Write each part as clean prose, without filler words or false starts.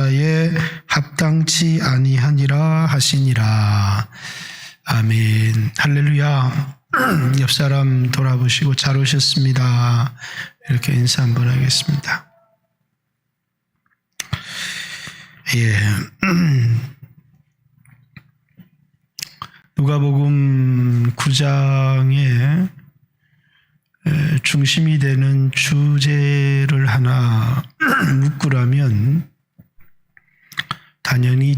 나라에 합당치 아니하니라 하시니라. 아멘. 할렐루야. 옆 사람 돌아보시고 잘 오셨습니다. 이렇게 인사 한번 하겠습니다. 예. 누가복음 9장의 중심이 되는 주제를 하나 묻구라면 당연히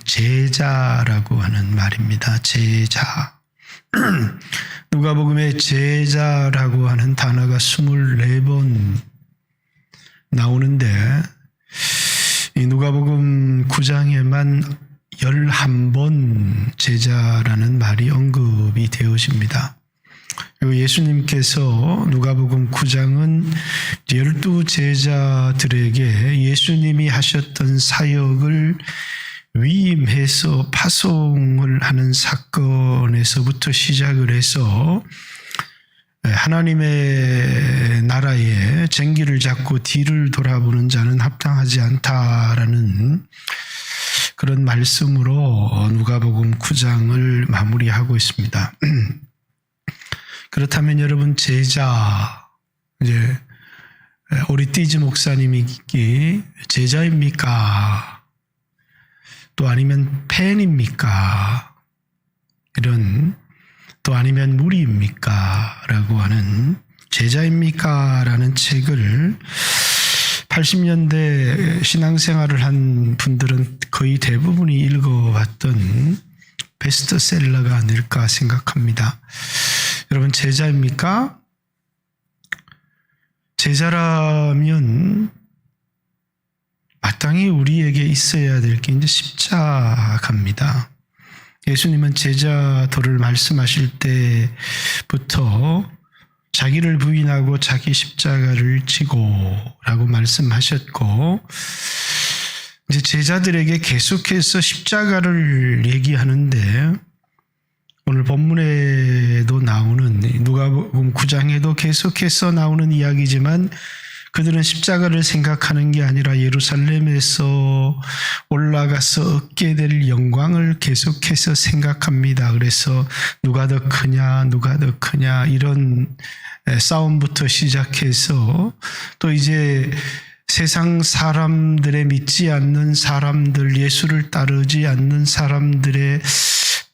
제자라고 하는 말입니다. 제자. 누가복음의 제자라고 하는 단어가 24번 나오는데 이 누가복음 9장에만 11번 제자라는 말이 언급이 되어집니다. 그리고 예수님께서 누가복음 9장은 12제자들에게 예수님이 하셨던 사역을 위임해서 파송을 하는 사건에서부터 시작을 해서 하나님의 나라에 쟁기를 잡고 뒤를 돌아보는 자는 합당하지 않다라는 그런 말씀으로 누가복음 9장을 마무리하고 있습니다. 그렇다면 여러분 제자, 이제 오리띠즈 목사님이 제자입니까? 또 아니면 팬입니까? 이런, 또 아니면 무리입니까? 라고 하는 제자입니까? 라는 책을 80년대 신앙생활을 한 분들은 거의 대부분이 읽어봤던 베스트셀러가 아닐까 생각합니다. 여러분 제자입니까? 제자라면 마땅히 우리에게 있어야 될 게 이제 십자가입니다. 예수님은 제자들을 말씀하실 때부터 자기를 부인하고 자기 십자가를 지고라고 말씀하셨고, 이제 제자들에게 계속해서 십자가를 얘기하는데, 오늘 본문에도 나오는 누가복음 9장에도 계속해서 나오는 이야기지만 그들은 십자가를 생각하는 게 아니라 예루살렘에서 올라가서 얻게 될 영광을 계속해서 생각합니다. 그래서 누가 더 크냐 이런 싸움부터 시작해서 또 이제 세상 사람들의 믿지 않는 사람들, 예수를 따르지 않는 사람들의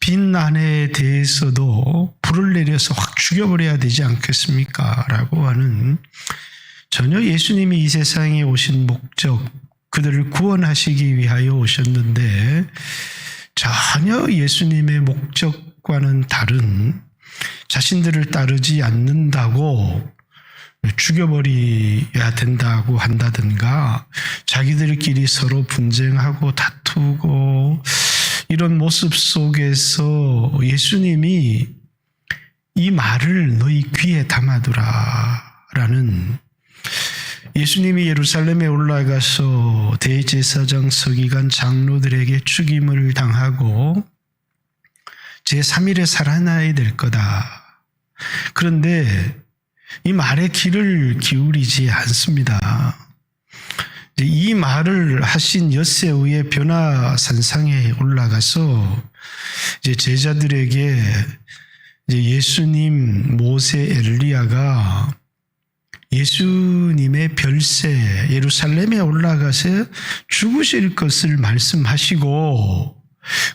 비난에 대해서도 불을 내려서 확 죽여버려야 되지 않겠습니까? 라고 하는, 전혀 예수님이 이 세상에 오신 목적, 그들을 구원하시기 위하여 오셨는데 전혀 예수님의 목적과는 다른, 자신들을 따르지 않는다고 죽여버려야 된다고 한다든가, 자기들끼리 서로 분쟁하고 다투고 이런 모습 속에서 예수님이 이 말을 너희 귀에 담아두라 라는, 예수님이 예루살렘에 올라가서 대제사장 서기관 장로들에게 죽임을 당하고 제3일에 살아나야 될 거다. 그런데 이 말에 귀를 기울이지 않습니다. 이 말을 하신 엿새 후에 변화산상에 올라가서 이제 제자들에게 이제 예수님, 모세, 엘리야가 예수님의 별세 예루살렘에 올라가서 죽으실 것을 말씀하시고,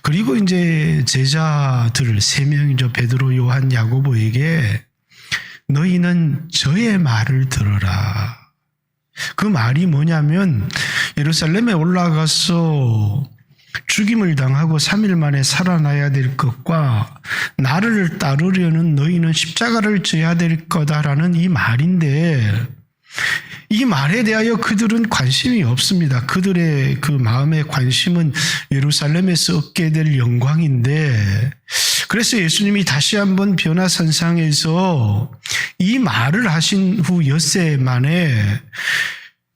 그리고 이제 제자들 3명이죠. 베드로, 요한, 야고보에게 너희는 저의 말을 들어라. 그 말이 뭐냐면 예루살렘에 올라가서 죽임을 당하고 3일 만에 살아나야 될 것과 나를 따르려는 너희는 십자가를 져야 될 거다라는 이 말인데, 이 말에 대하여 그들은 관심이 없습니다. 그들의 그 마음의 관심은 예루살렘에서 얻게 될 영광인데, 그래서 예수님이 다시 한번 변화산상에서 이 말을 하신 후 엿새 만에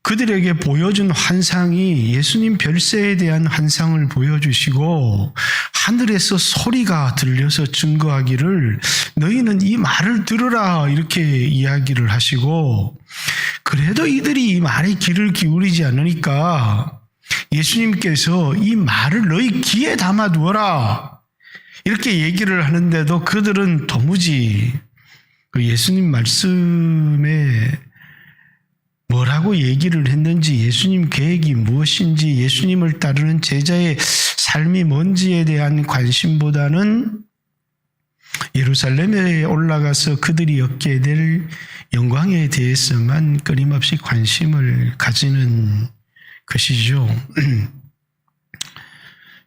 그들에게 보여준 환상이 예수님 별세에 대한 환상을 보여주시고, 하늘에서 소리가 들려서 증거하기를 너희는 이 말을 들으라 이렇게 이야기를 하시고, 그래도 이들이 이 말에 귀를 기울이지 않으니까 예수님께서 이 말을 너희 귀에 담아두어라 이렇게 얘기를 하는데도 그들은 도무지 그 예수님 말씀에 뭐라고 얘기를 했는지, 예수님 계획이 무엇인지, 예수님을 따르는 제자의 삶이 뭔지에 대한 관심보다는 예루살렘에 올라가서 그들이 얻게 될 영광에 대해서만 끊임없이 관심을 가지는 것이죠.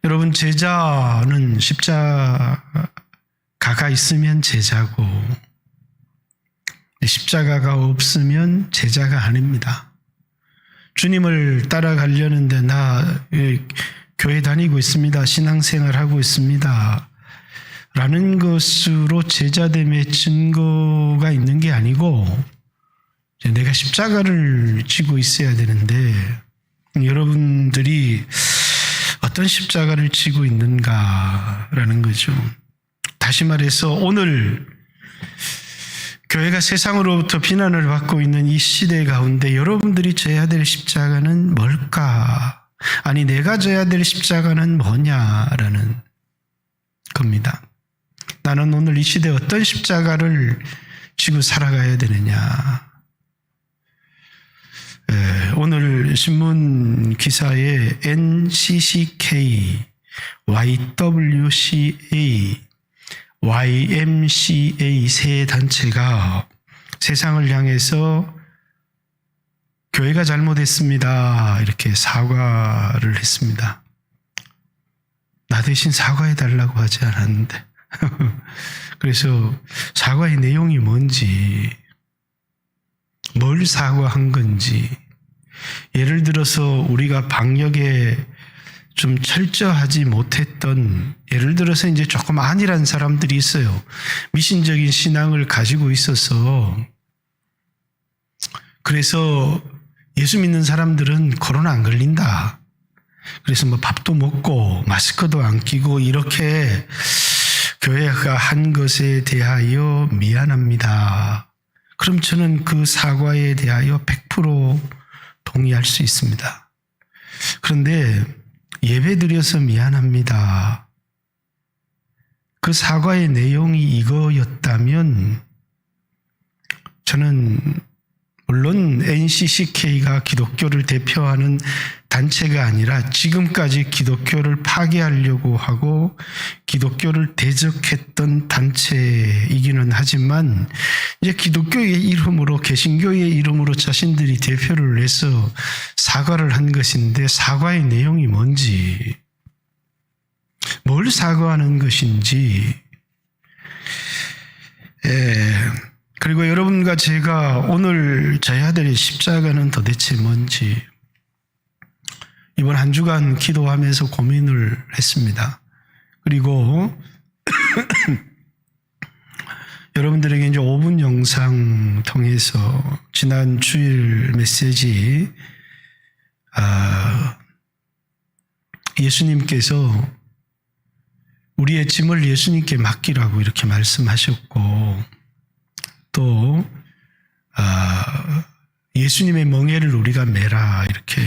여러분, 제자는 십자가가 있으면 제자고 십자가가 없으면 제자가 아닙니다. 주님을 따라가려는데 나 교회 다니고 있습니다. 신앙생활하고 있습니다. 라는 것으로 제자됨의 증거가 있는 게 아니고 내가 십자가를 지고 있어야 되는데 여러분들이 어떤 십자가를 지고 있는가라는 거죠. 다시 말해서 오늘 교회가 세상으로부터 비난을 받고 있는 이 시대 가운데 여러분들이 져야 될 십자가는 뭘까? 아니, 내가 져야 될 십자가는 뭐냐라는 겁니다. 나는 오늘 이 시대에 어떤 십자가를 지고 살아가야 되느냐. 오늘 신문 기사에 NCCK, YWCA, YMCA 세 단체가 세상을 향해서 교회가 잘못했습니다 이렇게 사과를 했습니다. 나 대신 사과해달라고 하지 않았는데 그래서 사과의 내용이 뭔지, 뭘 사과한 건지, 예를 들어서 우리가 방역에 좀 철저하지 못했던, 예를 들어서 이제 조금 안일한 사람들이 있어요. 미신적인 신앙을 가지고 있어서 그래서 예수 믿는 사람들은 코로나 안 걸린다. 그래서 뭐 밥도 먹고 마스크도 안 끼고 이렇게 교회가 한 것에 대하여 미안합니다. 그럼 저는 그 사과에 대하여 100% 동의할 수 있습니다. 그런데 예배 드려서 미안합니다. 그 사과의 내용이 이거였다면 저는 물론 NCCK가 기독교를 대표하는 단체가 아니라 지금까지 기독교를 파괴하려고 하고 기독교를 대적했던 단체이기는 하지만 이제 기독교의 이름으로, 개신교의 이름으로 자신들이 대표를 해서 사과를 한 것인데 사과의 내용이 뭔지, 뭘 사과하는 것인지, 그리고 여러분과 제가 오늘 져야 될 십자가는 도대체 뭔지 이번 한 주간 기도하면서 고민을 했습니다. 그리고 여러분들에게 이제 5분 영상 통해서 지난 주일 메시지, 예수님께서 우리의 짐을 예수님께 맡기라고 이렇게 말씀하셨고, 또 예수님의 멍에를 우리가 메라 이렇게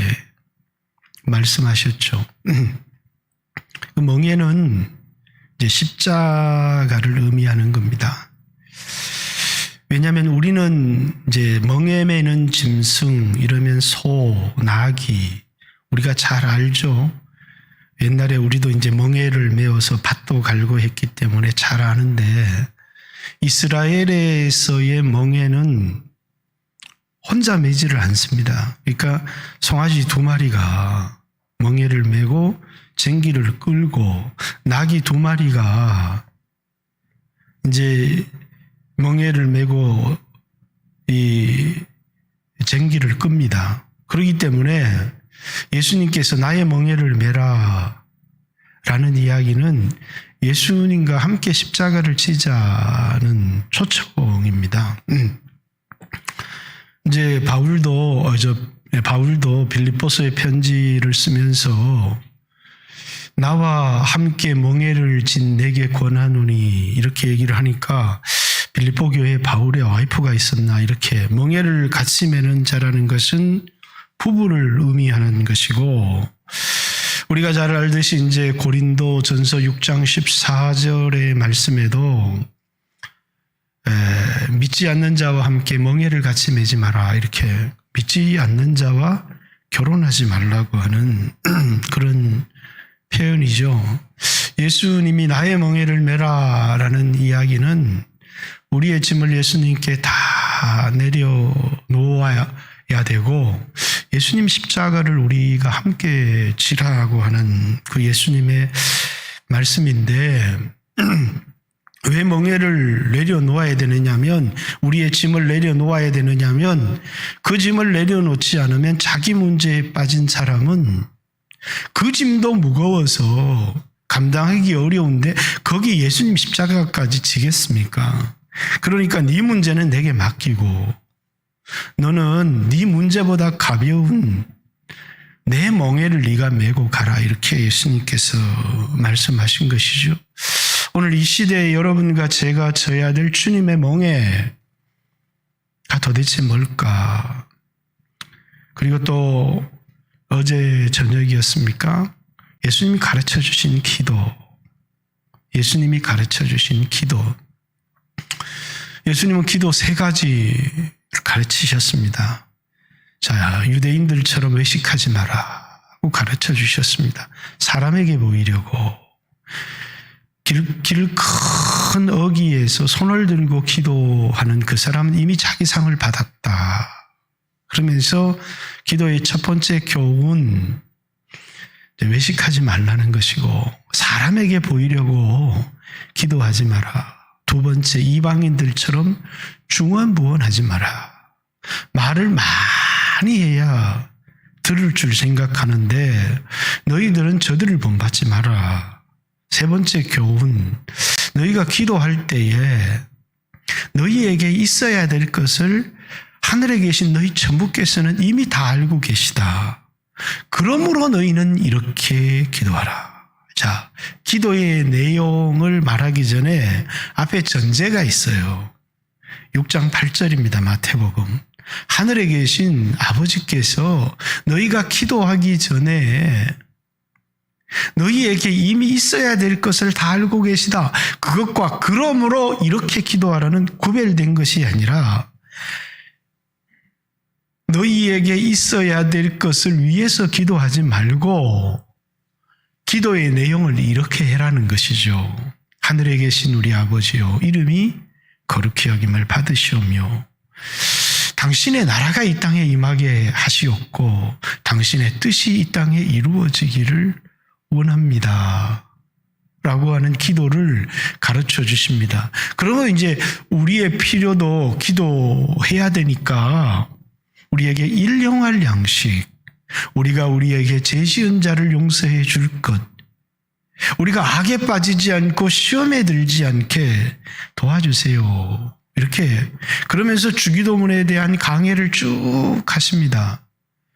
말씀하셨죠. 그 멍에는 이제 십자가를 의미하는 겁니다. 왜냐하면 우리는 이제 멍에 매는 짐승 이러면 소, 나귀 우리가 잘 알죠. 옛날에 우리도 이제 멍에를 메어서 밭도 갈고 했기 때문에 잘 아는데, 이스라엘에서의 멍에는 혼자 매지를 않습니다. 그러니까 송아지 2마리가 멍에를 메고 쟁기를 끌고 나귀 2마리가 이제 멍에를 메고 이 쟁기를 끕니다. 그렇기 때문에 예수님께서 나의 멍에를 메라 라는 이야기는 예수님과 함께 십자가를 지자는 초청입니다. 이제 바울도 빌립보서의 편지를 쓰면서 나와 함께 멍에를 진 내게 권하노니 이렇게 얘기를 하니까 빌립보 교회에 바울의 와이프가 있었나, 이렇게 멍에를 같이 매는 자라는 것은 부부를 의미하는 것이고, 우리가 잘 알듯이 이제 고린도 전서 6장 14절의 말씀에도 믿지 않는 자와 함께 멍에를 같이 매지 마라, 이렇게 믿지 않는 자와 결혼하지 말라고 하는 그런 표현이죠. 예수님이 나의 멍에를 매라라는 이야기는 우리의 짐을 예수님께 다 내려놓아야 되고, 예수님 십자가를 우리가 함께 지라고 하는 그 예수님의 말씀인데, 왜 멍에를 내려놓아야 되느냐면, 우리의 짐을 내려놓아야 되느냐면, 그 짐을 내려놓지 않으면 자기 문제에 빠진 사람은 그 짐도 무거워서 감당하기 어려운데 거기 예수님 십자가까지 지겠습니까? 그러니까 네 문제는 내게 맡기고 너는 네 문제보다 가벼운 내 멍에를 네가 메고 가라, 이렇게 예수님께서 말씀하신 것이죠. 오늘 이 시대에 여러분과 제가 져야 될 주님의 멍에가 도대체 뭘까? 그리고 또 어제 저녁이었습니까? 예수님이 가르쳐 주신 기도. 예수님이 가르쳐 주신 기도. 예수님은 기도 3가지를 가르치셨습니다. 자, 유대인들처럼 외식하지 마라고 가르쳐 주셨습니다. 사람에게 보이려고 길 큰 어귀에서 손을 들고 기도하는 그 사람은 이미 자기 상을 받았다. 그러면서 기도의 첫 번째 교훈, 외식하지 말라는 것이고, 사람에게 보이려고 기도하지 마라. 두 번째, 이방인들처럼 중언부언하지 마라. 말을 많이 해야 들을 줄 생각하는데 너희들은 저들을 본받지 마라. 세 번째 교훈, 너희가 기도할 때에 너희에게 있어야 될 것을 하늘에 계신 너희 천부께서는 이미 다 알고 계시다. 그러므로 너희는 이렇게 기도하라. 자, 기도의 내용을 말하기 전에 앞에 전제가 있어요. 6장 8절입니다. 마태복음. 하늘에 계신 아버지께서 너희가 기도하기 전에 너희에게 이미 있어야 될 것을 다 알고 계시다. 그것과 그러므로 이렇게 기도하라는 구별된 것이 아니라 너희에게 있어야 될 것을 위해서 기도하지 말고 기도의 내용을 이렇게 해라는 것이죠. 하늘에 계신 우리 아버지요, 이름이 거룩히 여김을 받으시오며 당신의 나라가 이 땅에 임하게 하시옵고 당신의 뜻이 이 땅에 이루어지기를 원합니다. 라고 하는 기도를 가르쳐 주십니다. 그러면 이제 우리의 필요도 기도해야 되니까 우리에게 일용할 양식, 우리가 우리에게 죄지은 자를 용서해 줄 것, 우리가 악에 빠지지 않고 시험에 들지 않게 도와주세요. 이렇게 그러면서 주기도문에 대한 강해를 쭉 하십니다.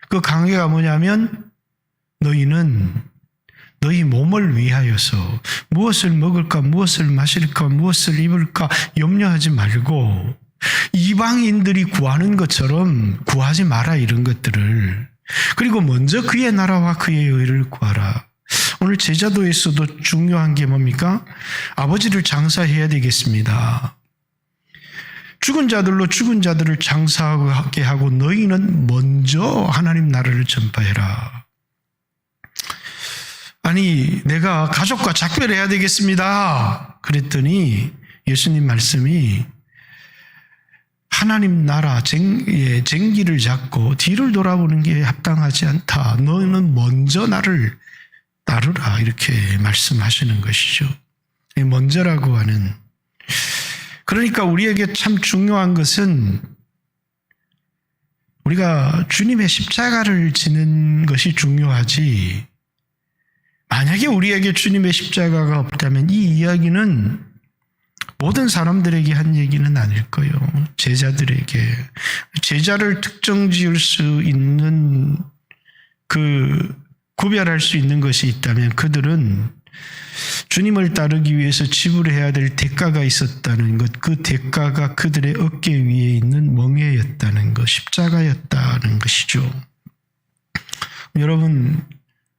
그 강해가 뭐냐면 너희는 너희 몸을 위하여서 무엇을 먹을까, 무엇을 마실까, 무엇을 입을까 염려하지 말고 이방인들이 구하는 것처럼 구하지 마라, 이런 것들을. 그리고 먼저 그의 나라와 그의 의를 구하라. 오늘 제자도에서도 중요한 게 뭡니까? 아버지를 장사해야 되겠습니다. 죽은 자들로 죽은 자들을 장사하게 하고 너희는 먼저 하나님 나라를 전파해라. 아니, 내가 가족과 작별해야 되겠습니다. 그랬더니 예수님 말씀이 하나님 나라 쟁기를 잡고 뒤를 돌아보는 게 합당하지 않다. 너는 먼저 나를 따르라. 이렇게 말씀하시는 것이죠. 먼저라고 하는. 그러니까 우리에게 참 중요한 것은 우리가 주님의 십자가를 지는 것이 중요하지, 만약에 우리에게 주님의 십자가가 없다면 이 이야기는 모든 사람들에게 한 얘기는 아닐 거예요. 제자들에게. 제자를 특정 지을 수 있는 구별할 수 있는 것이 있다면 그들은 주님을 따르기 위해서 지불해야 될 대가가 있었다는 것, 그 대가가 그들의 어깨 위에 있는 멍에였다는 것, 십자가였다는 것이죠. 여러분,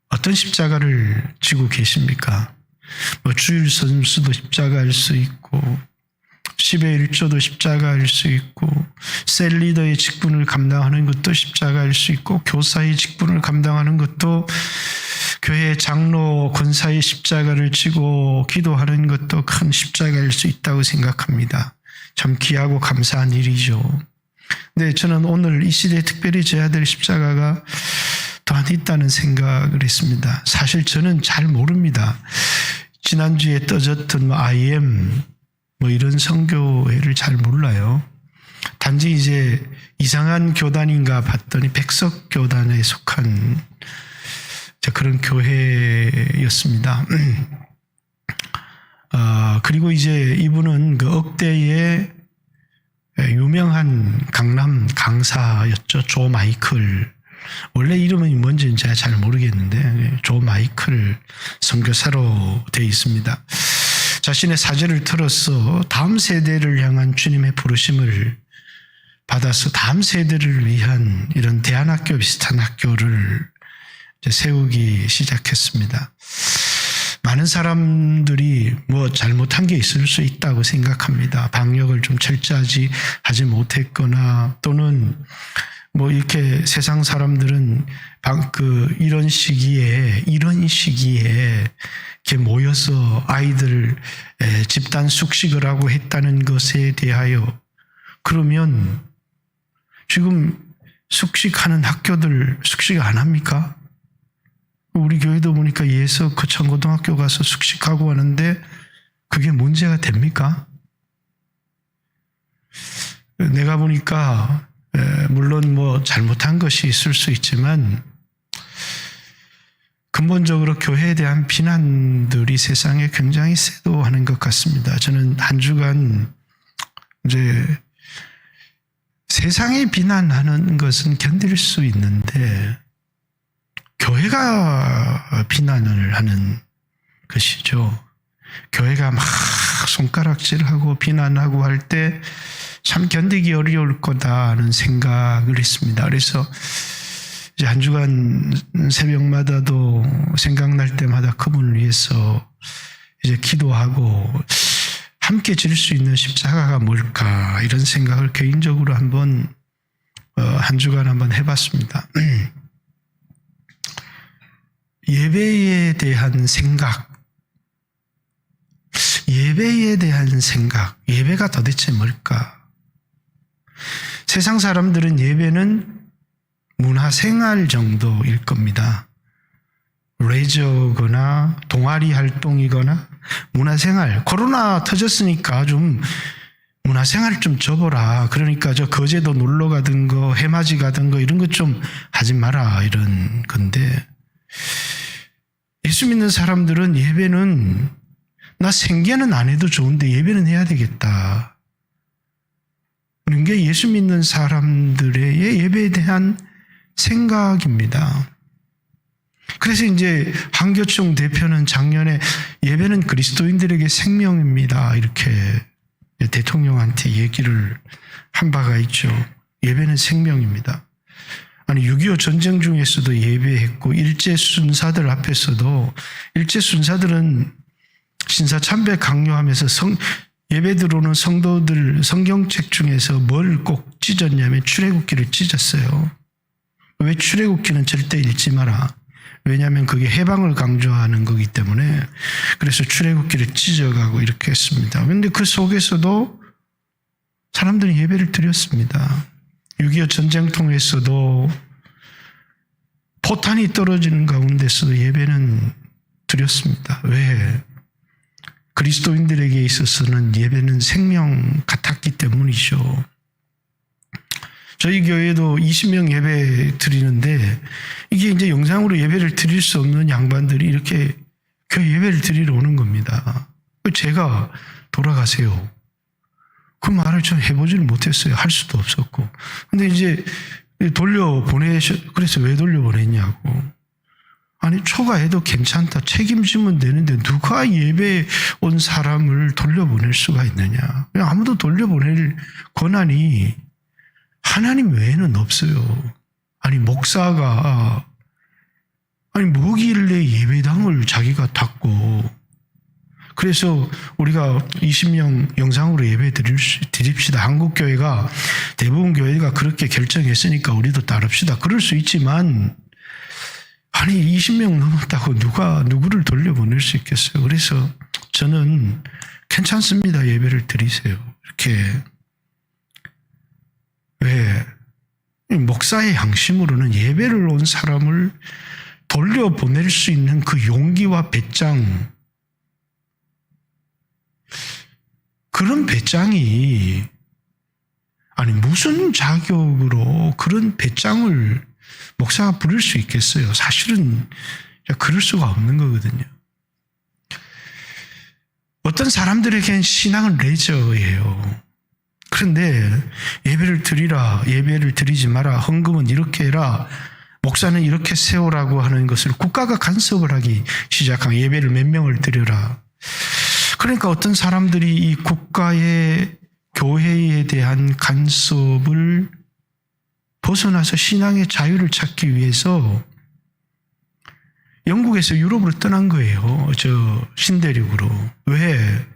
어떤 십자가를 지고 계십니까? 주일 선수도 십자가일 수 있고 10의 1조도 십자가일 수 있고 셀리더의 직분을 감당하는 것도 십자가일 수 있고 교사의 직분을 감당하는 것도 교회 장로 권사의 십자가를 지고 기도하는 것도 큰 십자가일 수 있다고 생각합니다. 참 귀하고 감사한 일이죠. 근데 저는 오늘 이 시대에 특별히 져야 될 십자가가 또한 있다는 생각을 했습니다. 사실 저는 잘 모릅니다. 지난주에 떠졌던 I am 이런 선교회를 잘 몰라요. 단지 이제 이상한 교단인가 봤더니 백석교단에 속한 그런 교회였습니다. 그리고 이제 이분은 그 억대의 유명한 강남 강사였죠. 조 마이클. 원래 이름은 뭔지는 제가 잘 모르겠는데 조 마이클 선교사로 되어 있습니다. 자신의 사제를 틀어서 다음 세대를 향한 주님의 부르심을 받아서 다음 세대를 위한 이런 대안학교 비슷한 학교를 세우기 시작했습니다. 많은 사람들이 잘못한 게 있을 수 있다고 생각합니다. 방역을 좀 철저하지 하지 못했거나 또는 이렇게 세상 사람들은 이런 시기에 이렇게 모여서 아이들 집단 숙식을 하고 했다는 것에 대하여 그러면 지금 숙식하는 학교들 숙식 안 합니까? 우리 교회도 보니까 예서 거창고등학교 가서 숙식하고 하는데 그게 문제가 됩니까? 내가 보니까 물론 잘못한 것이 있을 수 있지만 근본적으로 교회에 대한 비난들이 세상에 굉장히 쇄도하는 것 같습니다. 저는 한 주간 이제 세상에 비난하는 것은 견딜 수 있는데 교회가 비난을 하는 것이죠. 교회가 막 손가락질하고 비난하고 할 때 참 견디기 어려울 거다는 생각을 했습니다. 그래서 이제 한 주간 새벽마다도 생각날 때마다 그분을 위해서 이제 기도하고 함께 질 수 있는 십자가가 뭘까 이런 생각을 개인적으로 한번 한 주간 한번 해봤습니다. 예배에 대한 생각, 예배가 도대체 뭘까? 세상 사람들은 예배는 문화생활 정도일 겁니다. 레저거나 동아리 활동이거나 문화생활. 코로나 터졌으니까 좀 문화생활 좀 접어라. 그러니까 저 거제도 놀러 가든 거, 해맞이 가든 거 이런 거 좀 하지 마라 이런 건데 예수 믿는 사람들은 예배는 나 생계는 안 해도 좋은데 예배는 해야 되겠다. 그런 게 예수 믿는 사람들의 예배에 대한 생각입니다. 그래서 이제 한교총 대표는 작년에 예배는 그리스도인들에게 생명입니다. 이렇게 대통령한테 얘기를 한 바가 있죠. 예배는 생명입니다. 아니 6.25 전쟁 중에서도 예배했고 일제 순사들 앞에서도 일제 순사들은 신사참배 강요하면서 예배 들어오는 성도들 성경책 중에서 뭘 꼭 찢었냐면 출애굽기를 찢었어요. 왜 출애굽기는 절대 읽지 마라. 왜냐하면 그게 해방을 강조하는 거기 때문에 그래서 출애굽기를 찢어가고 이렇게 했습니다. 그런데 그 속에서도 사람들이 예배를 드렸습니다. 6.25 전쟁통에서도 포탄이 떨어지는 가운데서도 예배는 드렸습니다. 왜? 그리스도인들에게 있어서는 예배는 생명 같았기 때문이죠. 저희 교회도 20명 예배 드리는데 이게 이제 영상으로 예배를 드릴 수 없는 양반들이 이렇게 교회 예배를 드리러 오는 겁니다. 제가 돌아가세요. 그 말을 전 해보지를 못했어요. 할 수도 없었고. 근데 이제 그래서 왜 돌려보냈냐고. 아니 초과해도 괜찮다. 책임지면 되는데 누가 예배 온 사람을 돌려보낼 수가 있느냐. 아무도 돌려보낼 권한이 하나님 외에는 없어요. 아니 목사가 뭐길래 예배당을 자기가 닫고, 그래서 우리가 20명 영상으로 예배 드립시다. 한국 교회가 대부분 교회가 그렇게 결정했으니까 우리도 따릅시다. 그럴 수 있지만 아니 20명 넘었다고 누구를 돌려보낼 수 있겠어요. 그래서 저는 괜찮습니다. 예배를 드리세요. 이렇게. 왜? 목사의 양심으로는 예배를 온 사람을 돌려보낼 수 있는 그 용기와 배짱, 그런 배짱이, 아니 무슨 자격으로 그런 배짱을 목사가 부릴 수 있겠어요? 사실은 그럴 수가 없는 거거든요. 어떤 사람들에겐 신앙은 레저예요. 그런데 예배를 드리라, 예배를 드리지 마라, 헌금은 이렇게 해라, 목사는 이렇게 세우라고 하는 것을 국가가 간섭을 하기 시작한, 예배를 몇 명을 드려라. 그러니까 어떤 사람들이 이 국가의 교회에 대한 간섭을 벗어나서 신앙의 자유를 찾기 위해서 영국에서 유럽으로 떠난 거예요. 저 신대륙으로. 왜?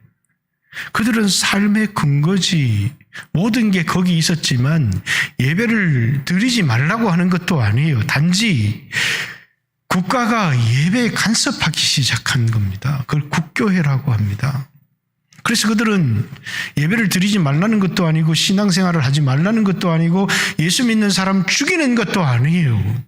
그들은 삶의 근거지, 모든 게 거기 있었지만 예배를 드리지 말라고 하는 것도 아니에요. 단지 국가가 예배에 간섭하기 시작한 겁니다. 그걸 국교회라고 합니다. 그래서 그들은 예배를 드리지 말라는 것도 아니고 신앙생활을 하지 말라는 것도 아니고 예수 믿는 사람 죽이는 것도 아니에요.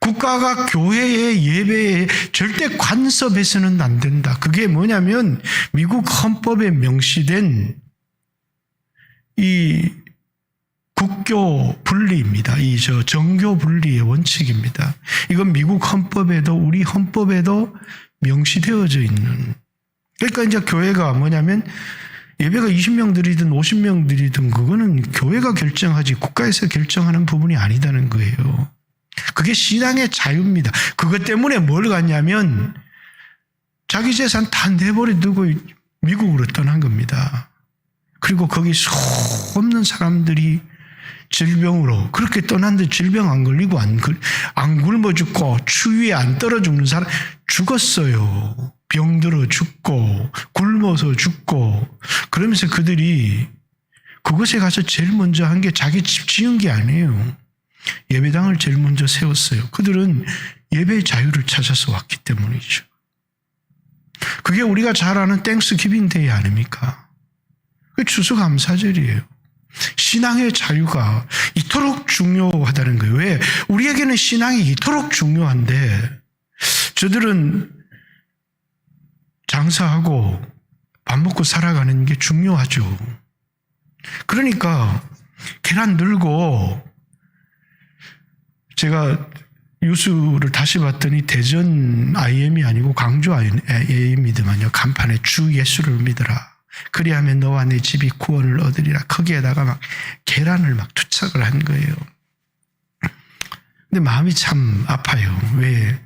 국가가 교회의 예배에 절대 간섭해서는 안 된다. 그게 뭐냐면 미국 헌법에 명시된 이 국교 분리입니다. 이 정교 분리의 원칙입니다. 이건 미국 헌법에도 우리 헌법에도 명시되어져 있는. 그러니까 이제 교회가 뭐냐면 예배가 20명 드리든 50명 드리든 그거는 교회가 결정하지 국가에서 결정하는 부분이 아니다는 거예요. 그게 신앙의 자유입니다. 그것 때문에 뭘 갔냐면 자기 재산 다 내버려두고 미국으로 떠난 겁니다. 그리고 거기 수없는 사람들이 질병으로 그렇게 떠났는데 질병 안 걸리고 안 굶어 죽고 추위에 안 떨어 죽는 사람 죽었어요. 병들어 죽고 굶어서 죽고. 그러면서 그들이 그곳에 가서 제일 먼저 한 게 자기 집 지은 게 아니에요. 예배당을 제일 먼저 세웠어요. 그들은 예배의 자유를 찾아서 왔기 때문이죠. 그게 우리가 잘 아는 땡스기빙 데이 아닙니까? 그게 추수감사절이에요. 신앙의 자유가 이토록 중요하다는 거예요. 왜? 우리에게는 신앙이 이토록 중요한데 저들은 장사하고 밥 먹고 살아가는 게 중요하죠. 그러니까 계란 들고, 제가 뉴스를 다시 봤더니 대전 IM이 아니고 광주 IM이더만요. 간판에 주 예수를 믿어라. 그리하면 너와 내 집이 구원을 얻으리라. 거기에다가 막 계란을 막 투착을 한 거예요. 근데 마음이 참 아파요. 왜?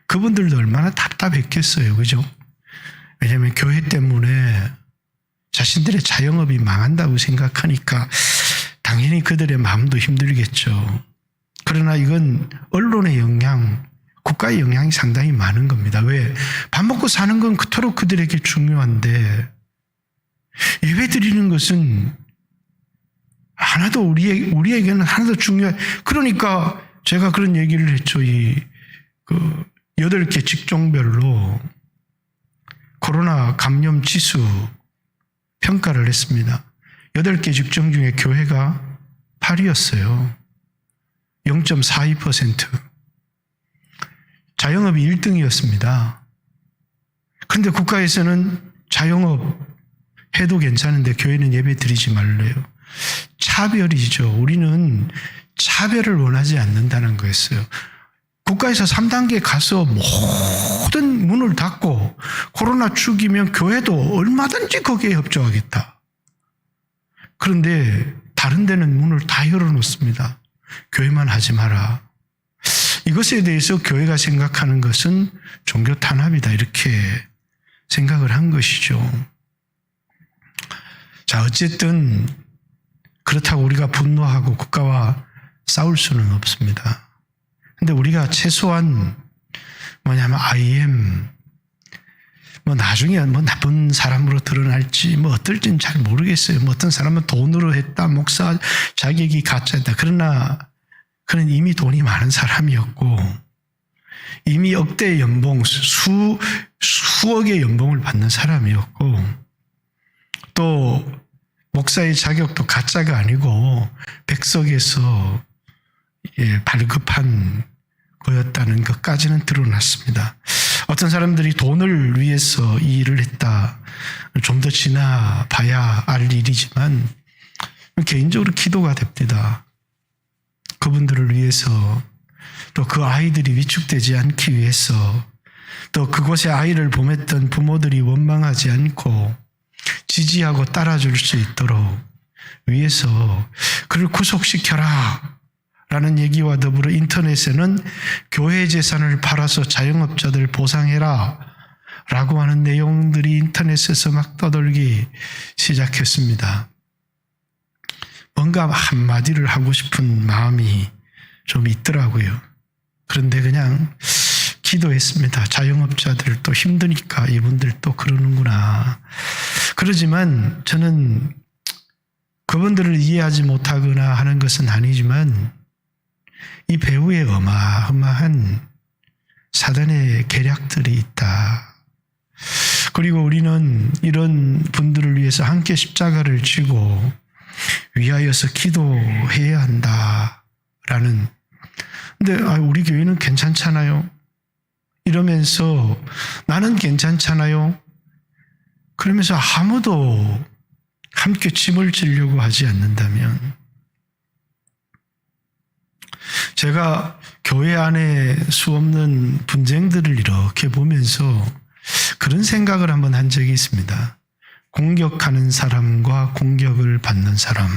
그분들도 얼마나 답답했겠어요. 그죠? 왜냐하면 교회 때문에 자신들의 자영업이 망한다고 생각하니까 당연히 그들의 마음도 힘들겠죠. 그러나 이건 언론의 영향, 국가의 영향이 상당히 많은 겁니다. 왜? 밥 먹고 사는 건 그토록 그들에게 중요한데 예배 드리는 것은 하나도 우리에게는 하나도 그러니까 제가 그런 얘기를 했죠. 8개 직종별로 코로나 감염 지수 평가를 했습니다. 8개 직종 중에 교회가 8위였어요. 0.42%. 자영업이 1등이었습니다. 그런데 국가에서는 자영업 해도 괜찮은데 교회는 예배 드리지 말래요. 차별이죠. 우리는 차별을 원하지 않는다는 거였어요. 국가에서 3단계 가서 모든 문을 닫고 코로나 죽이면 교회도 얼마든지 거기에 협조하겠다. 그런데 다른 데는 문을 다 열어놓습니다. 교회만 하지 마라. 이것에 대해서 교회가 생각하는 것은 종교 탄압이다 이렇게 생각을 한 것이죠. 자, 어쨌든 그렇다고 우리가 분노하고 국가와 싸울 수는 없습니다. 근데 우리가 최소한 뭐냐면 나중에 나쁜 사람으로 드러날지 어떨지는 잘 모르겠어요. 어떤 사람은 돈으로 했다, 목사 자격이 가짜다. 그러나 그는 이미 돈이 많은 사람이었고 이미 억대의 연봉, 수억의 연봉을 받는 사람이었고 또 목사의 자격도 가짜가 아니고 백석에서 발급한 거였다는 것까지는 드러났습니다. 어떤 사람들이 돈을 위해서 이 일을 했다. 좀 더 지나봐야 알 일이지만 개인적으로 기도가 됩니다. 그분들을 위해서 또 그 아이들이 위축되지 않기 위해서 또 그곳에 아이를 보냈던 부모들이 원망하지 않고 지지하고 따라줄 수 있도록 위해서 그를 구속시켜라 라는 얘기와 더불어 인터넷에는 교회 재산을 팔아서 자영업자들 보상해라 라고 하는 내용들이 인터넷에서 막 떠돌기 시작했습니다. 뭔가 한마디를 하고 싶은 마음이 좀 있더라고요. 그런데 그냥 기도했습니다. 자영업자들 또 힘드니까 이분들 또 그러는구나. 그러지만 저는 그분들을 이해하지 못하거나 하는 것은 아니지만 이 배후에 어마어마한 사단의 계략들이 있다. 그리고 우리는 이런 분들을 위해서 함께 십자가를 지고 위하여서 기도해야 한다라는. 근데 우리 교회는 괜찮잖아요. 이러면서 나는 괜찮잖아요. 그러면서 아무도 함께 짐을 지려고 하지 않는다면 제가 교회 안에 수없는 분쟁들을 이렇게 보면서 그런 생각을 한번 한 적이 있습니다. 공격하는 사람과 공격을 받는 사람.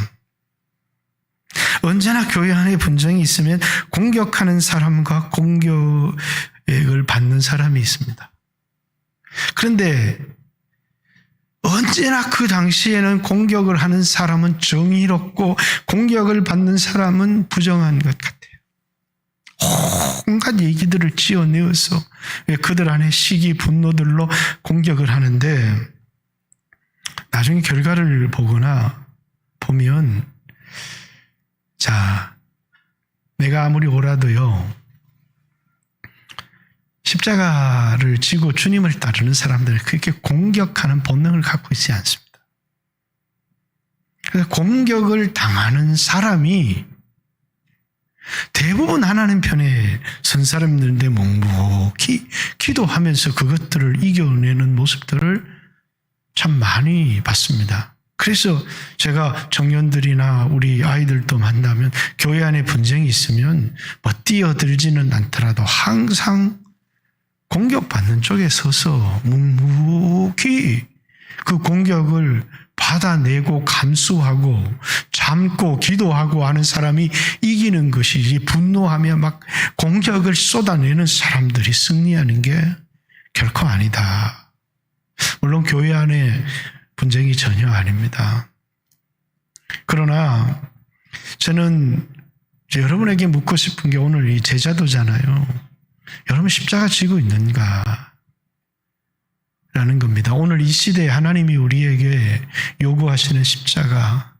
언제나 교회 안에 분쟁이 있으면 공격하는 사람과 공격을 받는 사람이 있습니다. 그런데 언제나 그 당시에는 공격을 하는 사람은 정의롭고 공격을 받는 사람은 부정한 것 같아요. 온갖 얘기들을 지어내어서 그들 안에 시기, 분노들로 공격을 하는데 나중에 결과를 보면 자, 내가 아무리 옳아도요 십자가를 지고 주님을 따르는 사람들은 그렇게 공격하는 본능을 갖고 있지 않습니다. 그래서 공격을 당하는 사람이 대부분 하나님 편에 선 사람들인데 묵묵히 기도하면서 그것들을 이겨내는 모습들을 참 많이 봤습니다. 그래서 제가 청년들이나 우리 아이들도 만나면 교회 안에 분쟁이 있으면 뛰어들지는 않더라도 항상 공격받는 쪽에 서서 묵묵히 그 공격을 받아내고 감수하고 참고 기도하고 하는 사람이 이기는 것이지, 분노하며 막 공격을 쏟아내는 사람들이 승리하는 게 결코 아니다. 물론 교회 안에 분쟁이 전혀 아닙니다. 그러나 저는 여러분에게 묻고 싶은 게 오늘 이 제자도잖아요. 여러분 십자가 지고 있는가? 라는 겁니다. 오늘 이 시대에 하나님이 우리에게 요구하시는 십자가.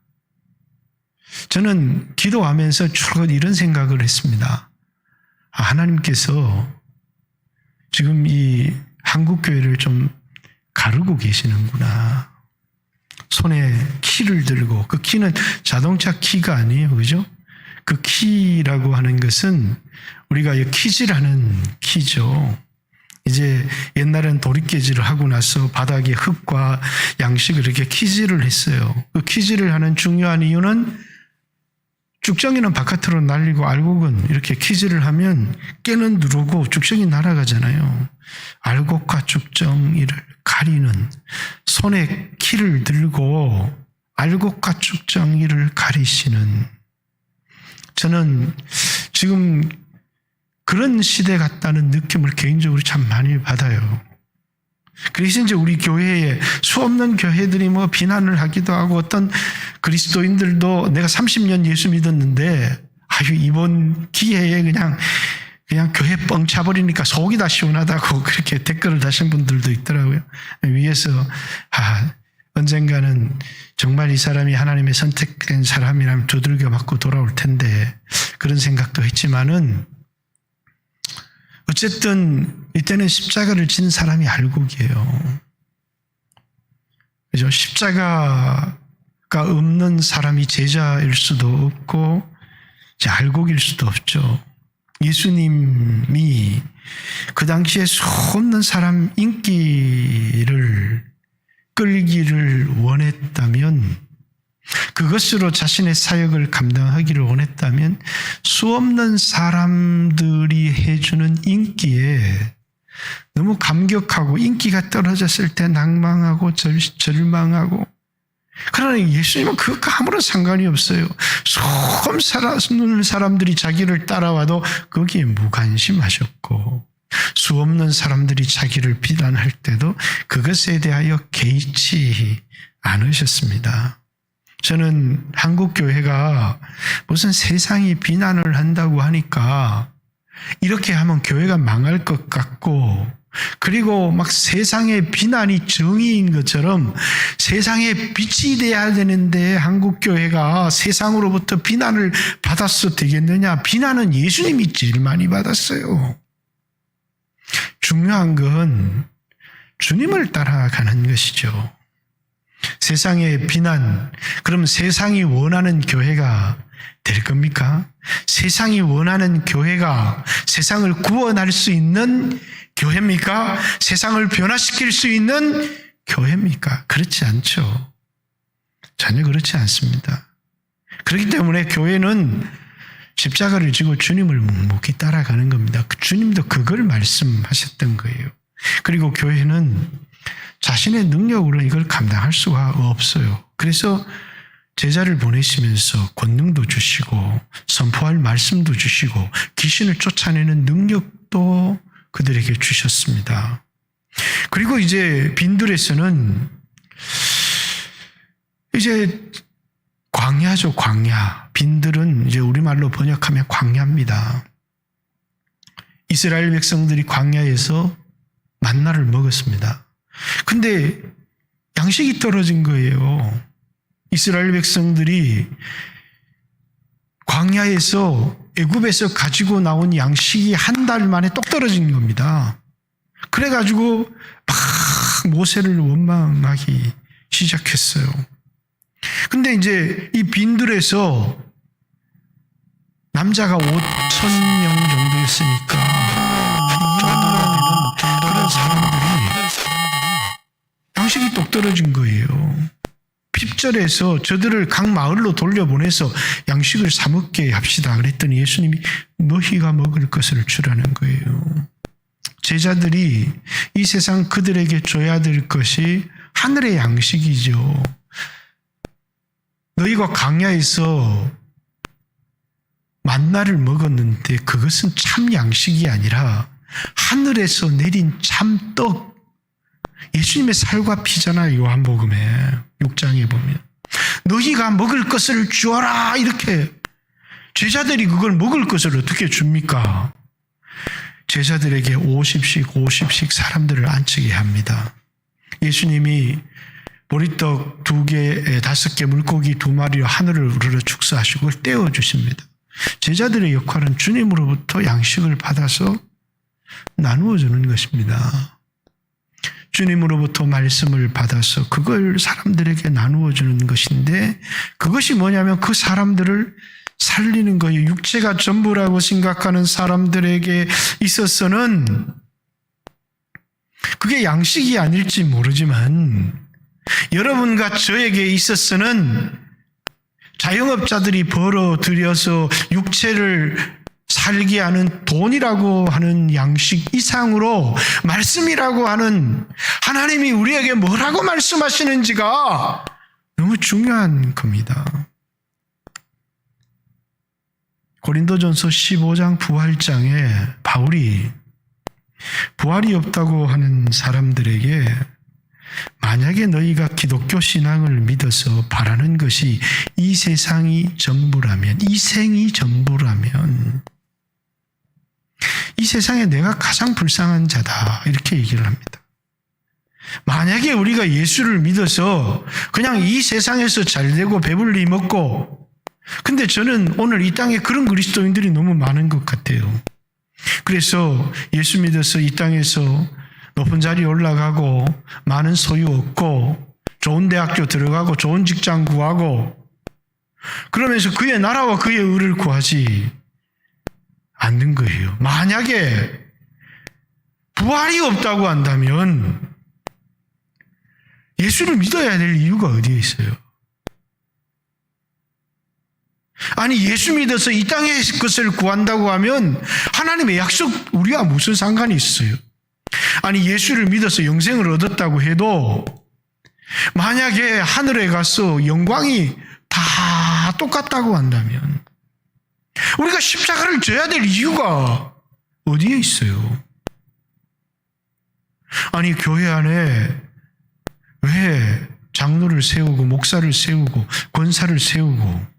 저는 기도하면서 주로 이런 생각을 했습니다. 하나님께서 지금 이 한국교회를 좀 가르고 계시는구나. 손에 키를 들고, 그 키는 자동차 키가 아니에요. 그죠? 그 키라고 하는 것은 우리가 키질하는 키죠. 이제 옛날엔 도립개질을 하고 나서 바닥에 흙과 양식을 이렇게 키질을 했어요. 그 키질을 하는 중요한 이유는 쭉정이는 바깥으로 날리고 알곡은 이렇게 키질을 하면 깨는 누르고 쭉정이 날아가잖아요. 알곡과 쭉정이를 가리는, 손에 키를 들고 알곡과 쭉정이를 가리시는. 저는 지금 그런 시대 같다는 느낌을 개인적으로 참 많이 받아요. 그래서 이제 우리 교회에 수없는 교회들이 뭐 비난을 하기도 하고 어떤 그리스도인들도 내가 30년 예수 믿었는데 아유 이번 기회에 그냥 교회 뻥 차버리니까 속이 다 시원하다고 그렇게 댓글을 다신 분들도 있더라고요. 위에서 언젠가는 정말 이 사람이 하나님의 선택된 사람이라면 두들겨 맞고 돌아올 텐데 그런 생각도 했지만은 어쨌든 이때는 십자가를 진 사람이 알곡이에요. 그죠? 십자가가 없는 사람이 제자일 수도 없고 알곡일 수도 없죠. 예수님이 그 당시에 수없는 사람 인기를 끌기를 원했다면 그것으로 자신의 사역을 감당하기를 원했다면 수없는 사람들이 해주는 인기에 너무 감격하고 인기가 떨어졌을 때 낭망하고 절망하고 그러나 예수님은 그것과 아무런 상관이 없어요. 수없는 사람들이 자기를 따라와도 거기에 무관심하셨고 수없는 사람들이 자기를 비난할 때도 그것에 대하여 개의치 않으셨습니다. 저는 한국 교회가 무슨 세상이 비난을 한다고 하니까 이렇게 하면 교회가 망할 것 같고 그리고 막 세상의 비난이 정의인 것처럼 세상에 빛이 돼야 되는데 한국 교회가 세상으로부터 비난을 받았어 되겠느냐? 비난은 예수님이 제일 많이 받았어요. 중요한 건 주님을 따라가는 것이죠. 세상의 비난, 그럼 세상이 원하는 교회가 될 겁니까? 세상이 원하는 교회가 세상을 구원할 수 있는 교회입니까? 세상을 변화시킬 수 있는 교회입니까? 그렇지 않죠. 전혀 그렇지 않습니다. 그렇기 때문에 교회는 십자가를 지고 주님을 묵묵히 따라가는 겁니다. 주님도 그걸 말씀하셨던 거예요. 그리고 교회는 자신의 능력으로 이걸 감당할 수가 없어요. 그래서 제자를 보내시면서 권능도 주시고 선포할 말씀도 주시고 귀신을 쫓아내는 능력도 그들에게 주셨습니다. 그리고 이제 빈들에서는 이제 광야죠, 광야. 빈들은 이제 우리말로 번역하면 광야입니다. 이스라엘 백성들이 광야에서 만나를 먹었습니다. 근데 양식이 떨어진 거예요. 이스라엘 백성들이 광야에서 애굽에서 가지고 나온 양식이 한 달 만에 똑 떨어진 겁니다. 그래가지고 막 모세를 원망하기 시작했어요. 근데 이제 이 빈들에서 남자가 5,000명 정도였으니까 정도가 되는 그런 사람들이 양식이 똑 떨어진 거예요. 10절에서 저들을 각 마을로 돌려보내서 양식을 사 먹게 합시다. 그랬더니 예수님이 너희가 먹을 것을 주라는 거예요. 제자들이 이 세상 그들에게 줘야 될 것이 하늘의 양식이죠. 너희가 광야에서 만나를 먹었는데 그것은 참 양식이 아니라 하늘에서 내린 참떡, 예수님의 살과 피잖아요. 요한복음에 6장에 보면 너희가 먹을 것을 주어라 이렇게. 제자들이 그걸 먹을 것을 어떻게 줍니까? 제자들에게 50씩 사람들을 앉히게 합니다. 예수님이 보리떡 2개, 5개, 물고기 2마리로 하늘을 우러러 축사하시고 그걸 떼어주십니다. 제자들의 역할은 주님으로부터 양식을 받아서 나누어 주는 것입니다. 주님으로부터 말씀을 받아서 그걸 사람들에게 나누어 주는 것인데 그것이 뭐냐면 그 사람들을 살리는 거예요. 육체가 전부라고 생각하는 사람들에게 있어서는 그게 양식이 아닐지 모르지만 여러분과 저에게 있어서는 자영업자들이 벌어들여서 육체를 살게 하는 돈이라고 하는 양식 이상으로 말씀이라고 하는 하나님이 우리에게 뭐라고 말씀하시는지가 너무 중요한 겁니다. 고린도전서 15장 부활장에 바울이 부활이 없다고 하는 사람들에게 만약에 너희가 기독교 신앙을 믿어서 바라는 것이 이 세상이 전부라면, 이 생이 전부라면 이 세상에 내가 가장 불쌍한 자다, 이렇게 얘기를 합니다. 만약에 우리가 예수를 믿어서 그냥 이 세상에서 잘되고 배불리 먹고, 근데 저는 오늘 이 땅에 그런 그리스도인들이 너무 많은 것 같아요. 그래서 예수 믿어서 이 땅에서 높은 자리에 올라가고 많은 소유 얻고 좋은 대학교 들어가고 좋은 직장 구하고 그러면서 그의 나라와 그의 의를 구하지 않는 거예요. 만약에 부활이 없다고 한다면 예수를 믿어야 될 이유가 어디에 있어요? 아니, 예수 믿어서 이 땅의 것을 구한다고 하면 하나님의 약속 우리와 무슨 상관이 있어요? 아니, 예수를 믿어서 영생을 얻었다고 해도 만약에 하늘에 가서 영광이 다 똑같다고 한다면 우리가 십자가를 져야 될 이유가 어디에 있어요? 아니, 교회 안에 왜 장로를 세우고 목사를 세우고 권사를 세우고,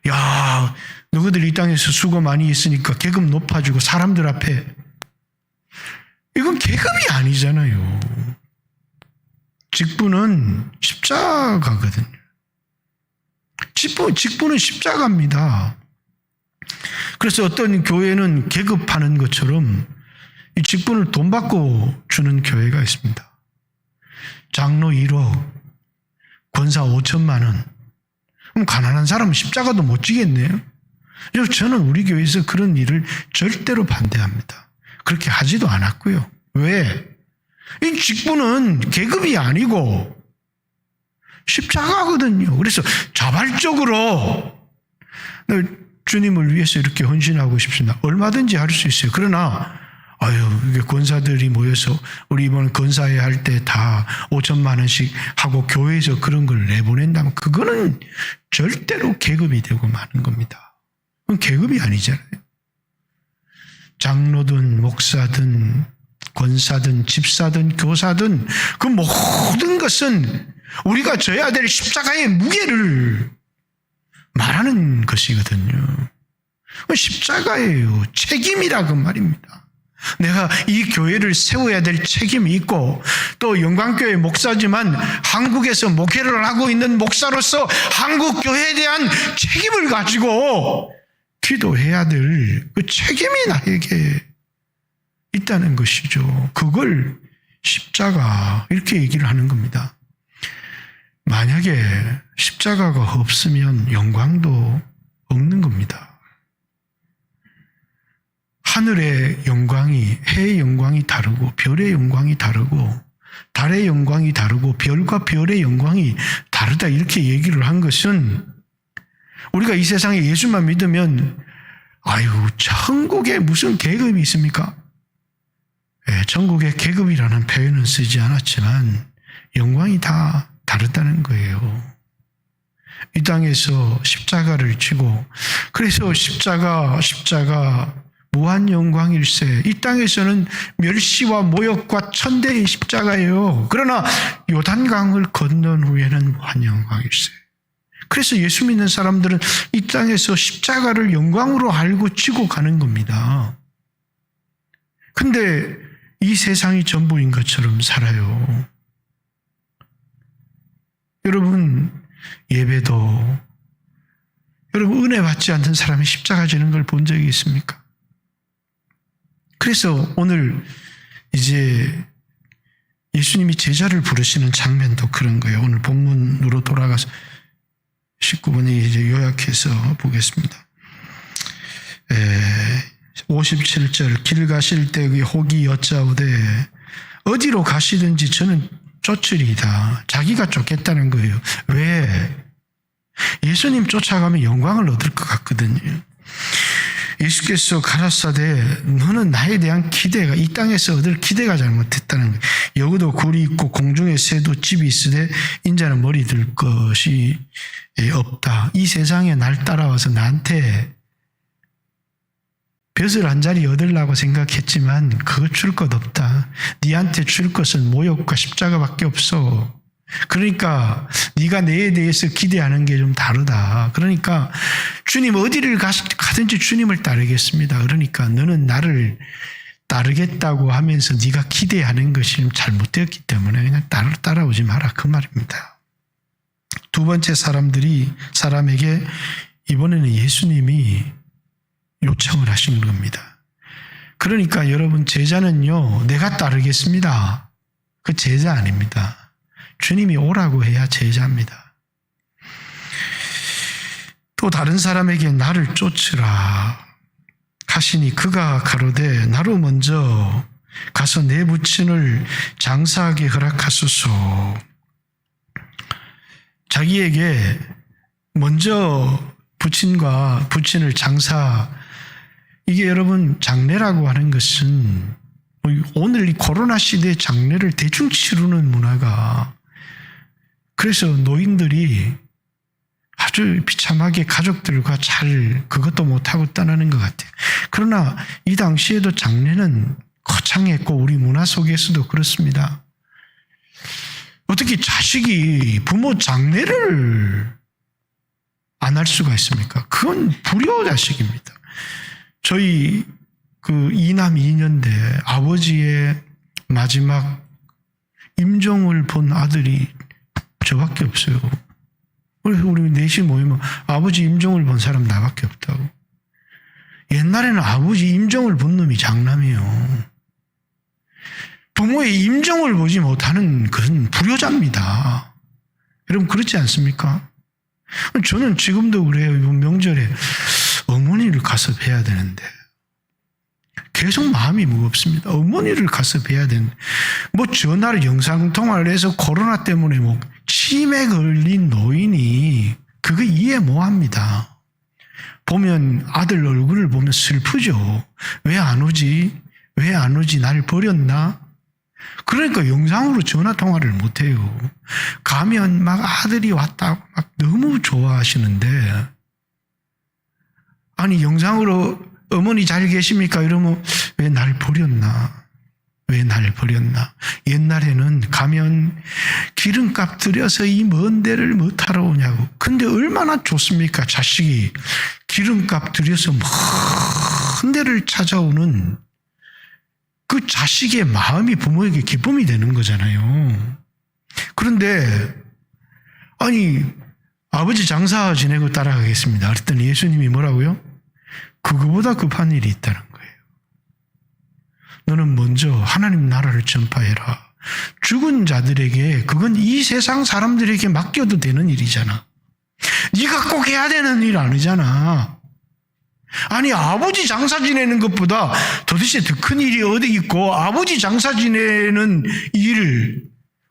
야, 너희들 이 땅에서 수고 많이 했으니까 계급 높아지고 사람들 앞에, 이건 계급이 아니잖아요. 직분은 십자가거든요. 직분은 십자가입니다. 그래서 어떤 교회는 계급하는 것처럼 이 직분을 돈 받고 주는 교회가 있습니다. 장로 1억, 권사 5천만 원. 그럼 가난한 사람은 십자가도 못 지겠네요. 그래서 저는 우리 교회에서 그런 일을 절대로 반대합니다. 그렇게 하지도 않았고요. 왜? 이 직분은 계급이 아니고 십자가거든요. 그래서 자발적으로 주님을 위해서 이렇게 헌신하고 싶습니다. 얼마든지 할 수 있어요. 그러나 이게 권사들이 모여서 우리 이번 권사회 할 때 다 5천만 원씩 하고 교회에서 그런 걸 내보낸다면 그거는 절대로 계급이 되고 마는 겁니다. 그건 계급이 아니잖아요. 장로든 목사든 권사든 집사든 교사든 그 모든 것은 우리가 져야 될 십자가의 무게를 말하는 것이거든요. 십자가예요. 책임이라 그 말입니다. 내가 이 교회를 세워야 될 책임이 있고, 또 영광교회 목사지만 한국에서 목회를 하고 있는 목사로서 한국 교회에 대한 책임을 가지고 기도해야 될 그 책임이 나에게 있다는 것이죠. 그걸 십자가, 이렇게 얘기를 하는 겁니다. 만약에 십자가가 없으면 영광도 없는 겁니다. 하늘의 영광이, 해의 영광이 다르고 별의 영광이 다르고 달의 영광이 다르고 별과 별의 영광이 다르다, 이렇게 얘기를 한 것은 우리가 이 세상에 예수만 믿으면 천국에 무슨 계급이 있습니까? 천국의 계급이라는 표현은 쓰지 않았지만 영광이 다 다르다는 거예요. 이 땅에서 십자가를 지고, 그래서 십자가 무한 영광일세. 이 땅에서는 멸시와 모욕과 천대의 십자가예요. 그러나 요단강을 건넌 후에는 무한 영광일세. 그래서 예수 믿는 사람들은 이 땅에서 십자가를 영광으로 알고 지고 가는 겁니다. 근데 이 세상이 전부인 것처럼 살아요. 여러분, 예배도, 여러분, 은혜 받지 않는 사람이 십자가 지는 걸 본 적이 있습니까? 그래서 오늘 이제 예수님이 제자를 부르시는 장면도 그런 거예요. 오늘 본문으로 돌아가서 19번에 이제 요약해서 보겠습니다. 57절, 길 가실 때 혹이 여짜오되 어디로 가시든지 저는 쫓으리이다. 자기가 쫓겠다는 거예요. 왜? 예수님 쫓아가면 영광을 얻을 것 같거든요. 예수께서 가라사대 너는 나에 대한 기대가, 이 땅에서 얻을 기대가 잘못했다는 거예요. 여기도 굴이 있고 공중에 새도 집이 있으되 인자는 머리 들 것이 없다. 이 세상에 날 따라와서 나한테 벼슬 한 자리 얻으려고 생각했지만 그거 줄 것 없다. 네한테 줄 것은 모욕과 십자가밖에 없어. 그러니까 네가 내에 대해서 기대하는 게 좀 다르다. 그러니까 주님 어디를 가든지 주님을 따르겠습니다. 그러니까 너는 나를 따르겠다고 하면서 네가 기대하는 것이 좀 잘못되었기 때문에 그냥 따라오지 마라. 그 말입니다. 두 번째 사람에게 이번에는 예수님이 요청을 하시는 겁니다. 그러니까 여러분, 제자는요, 내가 따르겠습니다. 그 제자 아닙니다. 주님이 오라고 해야 제자입니다. 또 다른 사람에게 나를 쫓으라 하시니 그가 가로되 나로 먼저 가서 내 부친을 장사하게 허락하소서. 자기에게 먼저 부친을 이게 여러분, 장례라고 하는 것은 오늘 이 코로나 시대에 장례를 대충 치르는 문화가, 그래서 노인들이 아주 비참하게 가족들과 그것도 못하고 떠나는 것 같아요. 그러나 이 당시에도 장례는 거창했고 우리 문화 속에서도 그렇습니다. 어떻게 자식이 부모 장례를 안 할 수가 있습니까? 그건 불효자식입니다. 저희 그 이남 2년대 아버지의 마지막 임종을 본 아들이 저밖에 없어요. 우리 넷이 모이면 아버지 임종을 본 사람 나밖에 없다고. 옛날에는 아버지 임종을 본 놈이 장남이에요. 부모의 임종을 보지 못하는 그런 불효자입니다. 여러분 그렇지 않습니까? 저는 지금도 그래요. 이번 명절에 어머니를 가서 뵈야 되는데 계속 마음이 무겁습니다. 어머니를 가서 뵈야 되는데 전화를 영상통화를 해서 코로나 때문에 치매 걸린 노인이 그거 이해 못합니다. 보면 아들 얼굴을 보면 슬프죠. 왜 안 오지? 왜 안 오지? 날 버렸나? 그러니까 영상으로 전화통화를 못해요. 가면 막 아들이 왔다고 막 너무 좋아하시는데, 아니 영상으로 어머니 잘 계십니까? 이러면 왜 날 버렸나? 왜 날 버렸나? 옛날에는 가면 기름값 들여서 이 먼 데를 뭐 타러 오냐고. 근데 얼마나 좋습니까? 자식이 기름값 들여서 먼 데를 찾아오는 그 자식의 마음이 부모에게 기쁨이 되는 거잖아요. 그런데 아니 아버지 장사 지내고 따라가겠습니다. 그랬더니 예수님이 뭐라고요? 그거보다 급한 일이 있다는 거예요. 너는 먼저 하나님 나라를 전파해라. 죽은 자들에게, 그건 이 세상 사람들에게 맡겨도 되는 일이잖아. 네가 꼭 해야 되는 일 아니잖아. 아니 아버지 장사 지내는 것보다 도대체 더 큰 일이 어디 있고, 아버지 장사 지내는 일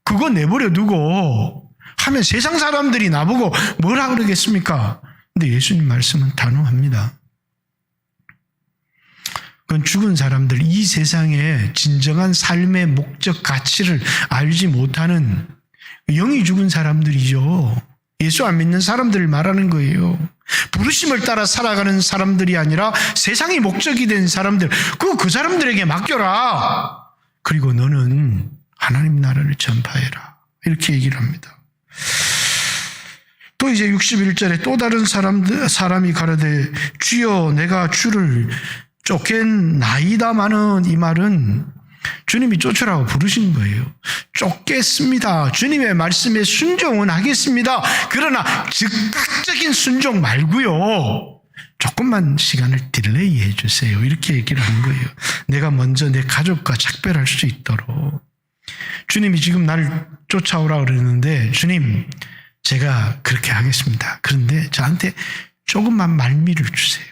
그거 내버려 두고 하면 세상 사람들이 나보고 뭐라 그러겠습니까? 근데 예수님 말씀은 단호합니다. 그건 죽은 사람들, 이 세상의 진정한 삶의 목적 가치를 알지 못하는 영이 죽은 사람들이죠. 예수 안 믿는 사람들을 말하는 거예요. 부르심을 따라 살아가는 사람들이 아니라 세상이 목적이 된 사람들, 그 사람들에게 맡겨라. 그리고 너는 하나님 나라를 전파해라. 이렇게 얘기를 합니다. 또 이제 61절에 또 다른 사람이 가로되 주여 내가 주를 쫓겠나이다마는, 이 말은 주님이 쫓으라고 부르신 거예요. 쫓겠습니다. 주님의 말씀에 순종은 하겠습니다. 그러나 즉각적인 순종 말고요. 조금만 시간을 딜레이 해주세요. 이렇게 얘기를 한 거예요. 내가 먼저 내 가족과 작별할 수 있도록. 주님이 지금 나를 쫓아오라 그러는데, 주님 제가 그렇게 하겠습니다. 그런데 저한테 조금만 말미를 주세요.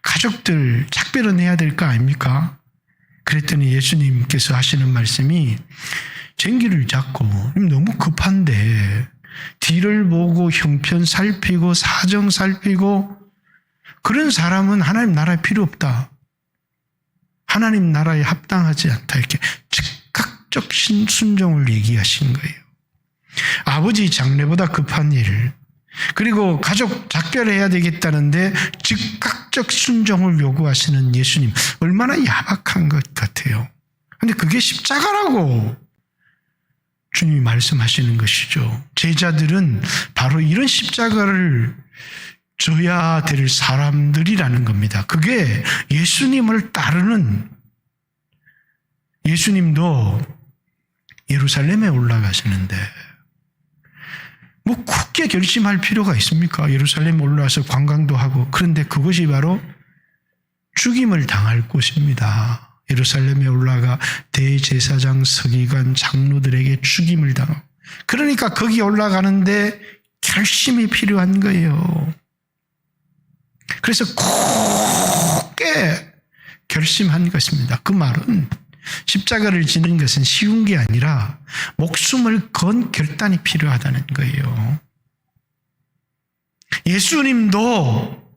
가족들 작별은 해야 될 거 아닙니까? 그랬더니 예수님께서 하시는 말씀이, 쟁기를 잡고 너무 급한데 뒤를 보고 형편 살피고 사정 살피고 그런 사람은 하나님 나라에 필요 없다. 하나님 나라에 합당하지 않다. 이렇게 즉각적 순종을 얘기하신 거예요. 아버지 장례보다 급한 일, 그리고 가족 작별해야 되겠다는데 즉각적 순종을 요구하시는 예수님, 얼마나 야박한 것 같아요. 근데 그게 십자가라고 주님이 말씀하시는 것이죠. 제자들은 바로 이런 십자가를 져야 될 사람들이라는 겁니다. 그게 예수님을 따르는, 예수님도 예루살렘에 올라가시는데 뭐 굳게 결심할 필요가 있습니까? 예루살렘에 올라와서 관광도 하고. 그런데 그것이 바로 죽임을 당할 곳입니다. 예루살렘에 올라가 대제사장, 서기관, 장로들에게 죽임을 당하고. 그러니까 거기 올라가는데 결심이 필요한 거예요. 그래서 굳게 결심한 것입니다. 그 말은 십자가를 지는 것은 쉬운 게 아니라 목숨을 건 결단이 필요하다는 거예요. 예수님도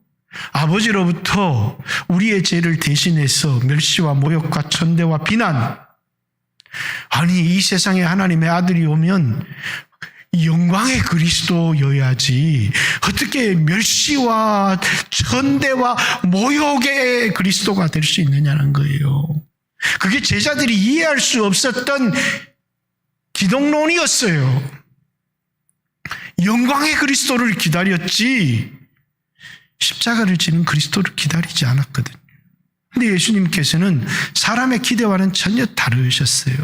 아버지로부터 우리의 죄를 대신해서 멸시와 모욕과 천대와 비난, 아니 이 세상에 하나님의 아들이 오면 영광의 그리스도여야지 어떻게 멸시와 천대와 모욕의 그리스도가 될 수 있느냐는 거예요. 그게 제자들이 이해할 수 없었던 기독론이었어요. 영광의 그리스도를 기다렸지 십자가를 지는 그리스도를 기다리지 않았거든요. 근데 예수님께서는 사람의 기대와는 전혀 다르셨어요.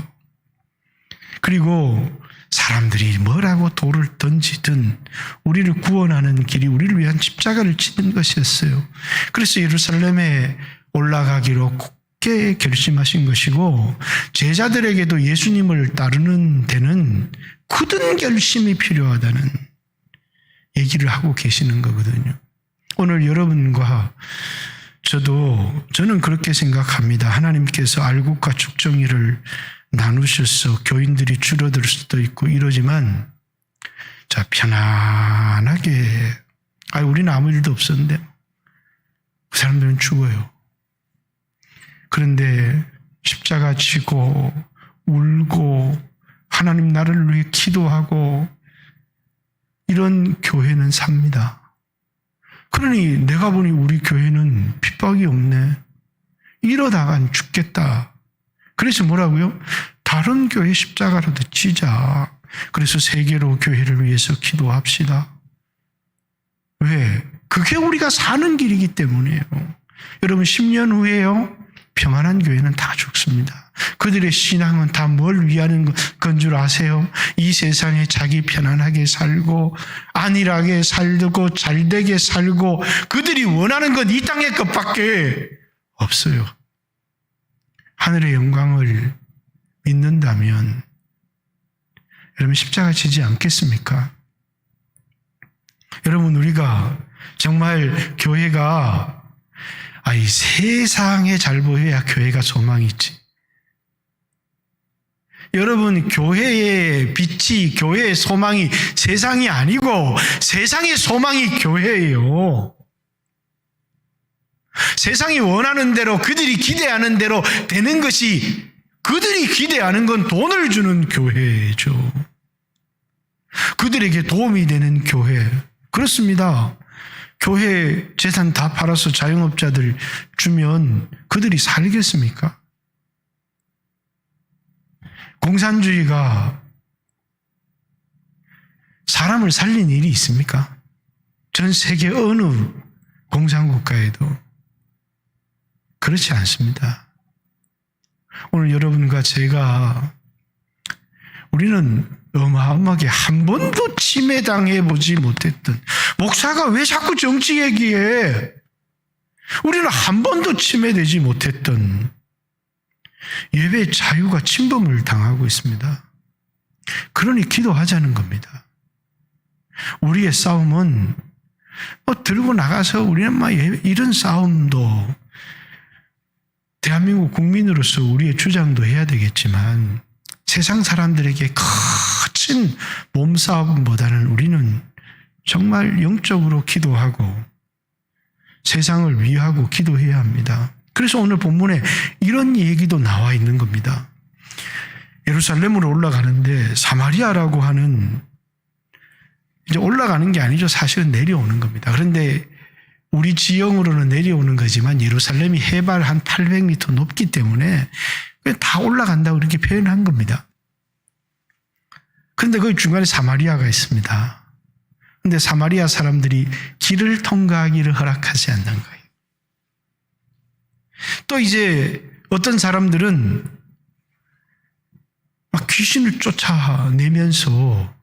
그리고 사람들이 뭐라고 돌을 던지든 우리를 구원하는 길이 우리를 위한 십자가를 지는 것이었어요. 그래서 예루살렘에 올라가기로 굳게 결심하신 것이고, 제자들에게도 예수님을 따르는 데는 굳은 결심이 필요하다는 얘기를 하고 계시는 거거든요. 오늘 여러분과 저는 그렇게 생각합니다. 하나님께서 알곡과 죽정이를 나누셔서 교인들이 줄어들 수도 있고 이러지만, 자, 편안하게, 우리는 아무 일도 없었는데 그 사람들은 죽어요. 그런데 십자가 지고 울고 하나님 나를 위해 기도하고 이런 교회는 삽니다. 그러니 내가 보니 우리 교회는 핍박이 없네. 이러다간 죽겠다. 그래서 뭐라고요? 다른 교회 십자가라도 지자. 그래서 세계로 교회를 위해서 기도합시다. 왜? 그게 우리가 사는 길이기 때문이에요. 여러분 10년 후에요, 평안한 교회는 다 죽습니다. 그들의 신앙은 다 뭘 위하는 건 줄 아세요? 이 세상에 자기 편안하게 살고 안일하게 살고 잘되게 살고 그들이 원하는 건 이 땅의 것밖에 없어요. 하늘의 영광을 믿는다면 여러분 십자가 지지 않겠습니까? 여러분 우리가 정말 교회가 이 세상에 잘 보여야 교회가 소망이 있지. 여러분 교회의 빛이, 교회의 소망이 세상이 아니고 세상의 소망이 교회예요. 세상이 원하는 대로 그들이 기대하는 대로 되는 것이, 그들이 기대하는 건 돈을 주는 교회죠. 그들에게 도움이 되는 교회. 그렇습니다. 교회 재산 다 팔아서 자영업자들 주면 그들이 살겠습니까? 공산주의가 사람을 살린 일이 있습니까? 전 세계 어느 공산국가에도 그렇지 않습니다. 오늘 여러분과 제가, 우리는 어마어마하게 한 번도 침해당해 보지 못했던, 목사가 왜 자꾸 정치 얘기해? 우리는 한 번도 침해되지 못했던 예배 자유가 침범을 당하고 있습니다. 그러니 기도하자는 겁니다. 우리의 싸움은 들고 나가서 우리는 이런 싸움도 대한민국 국민으로서 우리의 주장도 해야 되겠지만, 세상 사람들에게 거친 몸싸움보다는 우리는 정말 영적으로 기도하고 세상을 위하고 기도해야 합니다. 그래서 오늘 본문에 이런 얘기도 나와 있는 겁니다. 예루살렘으로 올라가는데 사마리아라고 하는 이제 올라가는 게 아니죠. 사실은 내려오는 겁니다. 그런데 우리 지형으로는 내려오는 거지만 예루살렘이 해발 한 800m 높기 때문에 다 올라간다고 이렇게 표현한 겁니다. 그런데 그 중간에 사마리아가 있습니다. 그런데 사마리아 사람들이 길을 통과하기를 허락하지 않는 거예요. 또 이제 어떤 사람들은 막 귀신을 쫓아내면서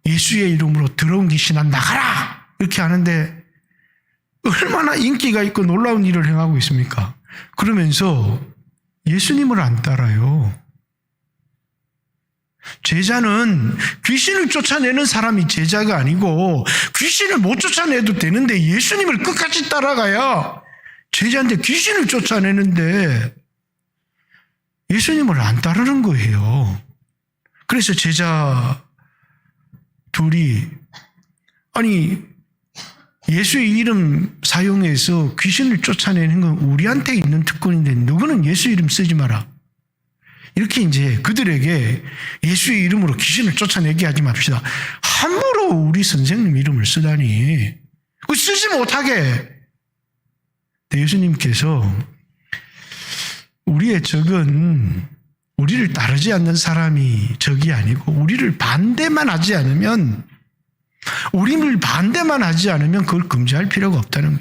예수의 이름으로 더러운 귀신아 나가라! 이렇게 하는데 얼마나 인기가 있고 놀라운 일을 행하고 있습니까? 그러면서 예수님을 안 따라요. 제자는 귀신을 쫓아내는 사람이 제자가 아니고 귀신을 못 쫓아내도 되는데 예수님을 끝까지 따라가야 제자인데 귀신을 쫓아내는데 예수님을 안 따르는 거예요. 그래서 제자 둘이 아니 예수의 이름 사용해서 귀신을 쫓아내는 건 우리한테 있는 특권인데 너희는 예수 이름 쓰지 마라. 이렇게 이제 그들에게 예수의 이름으로 귀신을 쫓아내게 하지 맙시다. 함부로 우리 선생님 이름을 쓰다니. 쓰지 못하게. 예수님께서 우리의 적은 우리를 따르지 않는 사람이 적이 아니고 우리를 반대만 하지 않으면 우리를 반대만 하지 않으면 그걸 금지할 필요가 없다는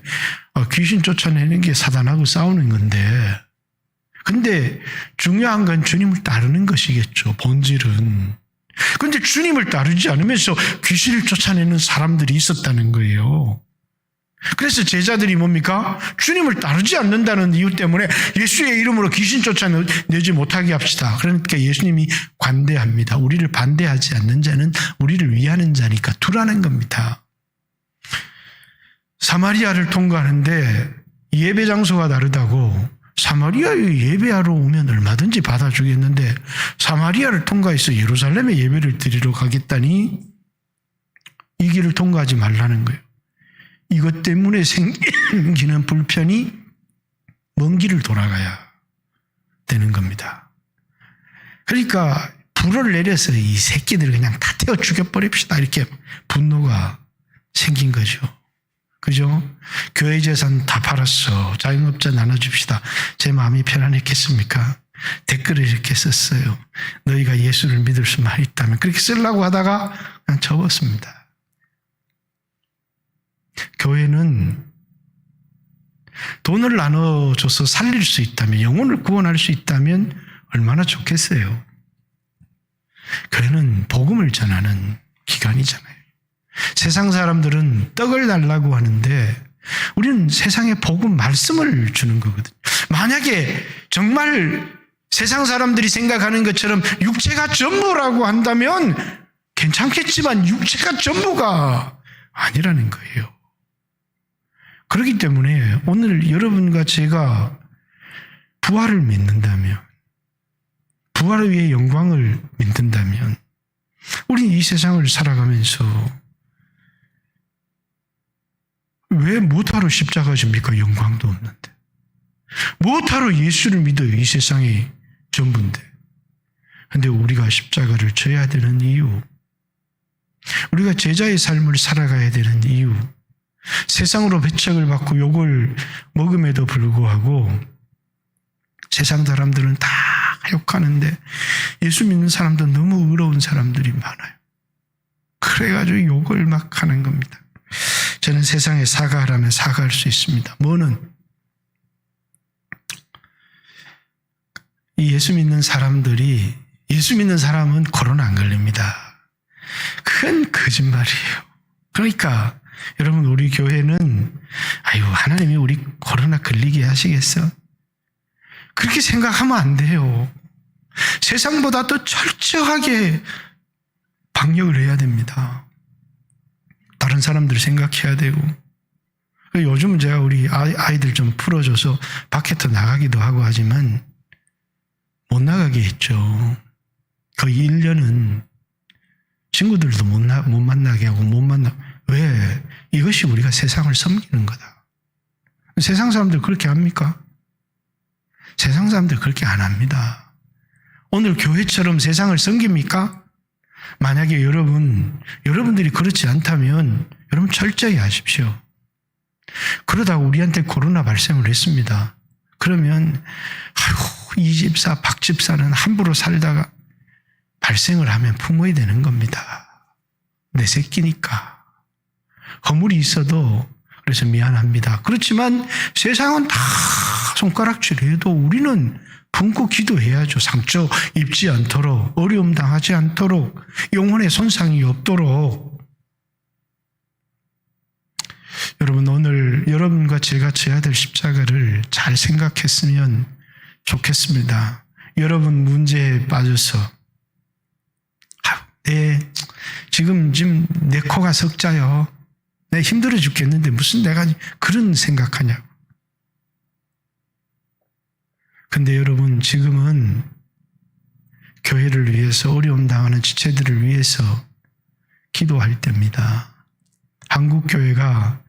거예요. 귀신 쫓아내는 게 사단하고 싸우는 건데 근데 중요한 건 주님을 따르는 것이겠죠. 본질은. 그런데 주님을 따르지 않으면서 귀신을 쫓아내는 사람들이 있었다는 거예요. 그래서 제자들이 뭡니까? 주님을 따르지 않는다는 이유 때문에 예수의 이름으로 귀신 쫓아내지 못하게 합시다. 그러니까 예수님이 관대합니다. 우리를 반대하지 않는 자는 우리를 위하는 자니까 두라는 겁니다. 사마리아를 통과하는데 예배 장소가 다르다고 사마리아에 예배하러 오면 얼마든지 받아주겠는데 사마리아를 통과해서 예루살렘에 예배를 드리러 가겠다니 이 길을 통과하지 말라는 거예요. 이것 때문에 생기는 불편이 먼 길을 돌아가야 되는 겁니다. 그러니까 불을 내려서 이 새끼들을 그냥 다 태워 죽여버립시다. 이렇게 분노가 생긴 거죠. 그죠? 교회 재산 다 팔았어. 자영업자 나눠줍시다. 제 마음이 편안했겠습니까? 댓글을 이렇게 썼어요. 너희가 예수를 믿을 수만 있다면. 그렇게 쓰려고 하다가 그냥 접었습니다. 교회는 돈을 나눠줘서 살릴 수 있다면, 영혼을 구원할 수 있다면 얼마나 좋겠어요. 교회는 복음을 전하는 기관이잖아요. 세상 사람들은 떡을 달라고 하는데 우리는 세상에 복음 말씀을 주는 거거든요. 만약에 정말 세상 사람들이 생각하는 것처럼 육체가 전부라고 한다면 괜찮겠지만 육체가 전부가 아니라는 거예요. 그렇기 때문에 오늘 여러분과 제가 부활을 믿는다면, 부활을 위해 영광을 믿는다면 우리는 이 세상을 살아가면서 왜 못하러 십자가 집니까? 영광도 없는데. 못하러 예수를 믿어요. 이 세상이 전부인데. 그런데 우리가 십자가를 져야 되는 이유, 우리가 제자의 삶을 살아가야 되는 이유, 세상으로 배척을 받고 욕을 먹음에도 불구하고 세상 사람들은 다 욕하는데 예수 믿는 사람도 너무 의로운 사람들이 많아요. 그래가지고 욕을 막 하는 겁니다. 저는 세상에 사과하라면 사과할 수 있습니다. 뭐는? 이 예수 믿는 사람들이, 예수 믿는 사람은 코로나 안 걸립니다. 그건 거짓말이에요. 그러니까 여러분, 우리 교회는 아유 하나님이 우리 코로나 걸리게 하시겠어? 그렇게 생각하면 안 돼요. 세상보다 더 철저하게 방역을 해야 됩니다. 다른 사람들 생각해야 되고. 요즘은 제가 우리 아이들 좀 풀어줘서 밖에 더 나가기도 하고 하지만 못 나가게 했죠. 거의 1년은 친구들도 못 만나게 하고 못 만나. 왜? 이것이 우리가 세상을 섬기는 거다. 세상 사람들 그렇게 합니까? 세상 사람들 그렇게 안 합니다. 오늘 교회처럼 세상을 섬깁니까? 만약에 여러분들이 그렇지 않다면 여러분 철저히 하십시오. 그러다가 우리한테 코로나 발생을 했습니다. 그러면 아이고 이 집사 박 집사는 함부로 살다가 발생을 하면 품어야 되는 겁니다. 내 새끼니까. 허물이 있어도 그래서 미안합니다. 그렇지만 세상은 다 손가락질해도 우리는 품고 기도해야죠. 상처 입지 않도록, 어려움 당하지 않도록, 영혼에 손상이 없도록. 여러분 오늘 여러분과 제가 져야 될 십자가를 잘 생각했으면 좋겠습니다. 여러분 문제에 빠져서 지금 내 코가 석자요. 내가 힘들어 죽겠는데 무슨 내가 그런 생각하냐고. 근데 여러분 지금은 교회를 위해서 어려움 당하는 지체들을 위해서 기도할 때입니다. 한국 교회가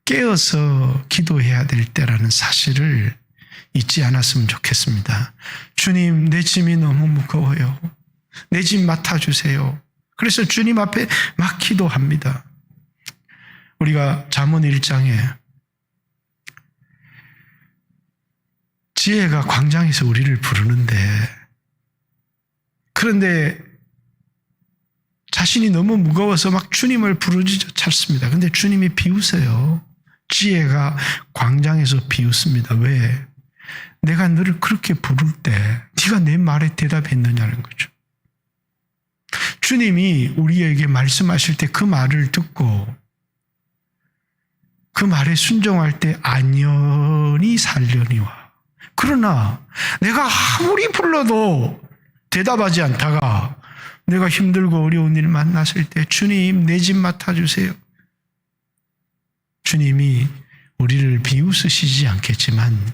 깨어서 기도해야 될 때라는 사실을 잊지 않았으면 좋겠습니다. 주님, 내 짐이 너무 무거워요. 내 짐 맡아주세요. 그래서 주님 앞에 막 기도합니다. 우리가 잠언 1장에 지혜가 광장에서 우리를 부르는데, 그런데 자신이 너무 무거워서 막 주님을 부르짖어 찾습니다. 근데 주님이 비웃어요. 지혜가 광장에서 비웃습니다. 왜? 내가 너를 그렇게 부를 때 네가 내 말에 대답했느냐는 거죠. 주님이 우리에게 말씀하실 때 그 말을 듣고 그 말에 순종할 때 안연히 살려니와. 그러나 내가 아무리 불러도 대답하지 않다가 내가 힘들고 어려운 일 만났을 때 주님 내 집 맡아주세요. 주님이 우리를 비웃으시지 않겠지만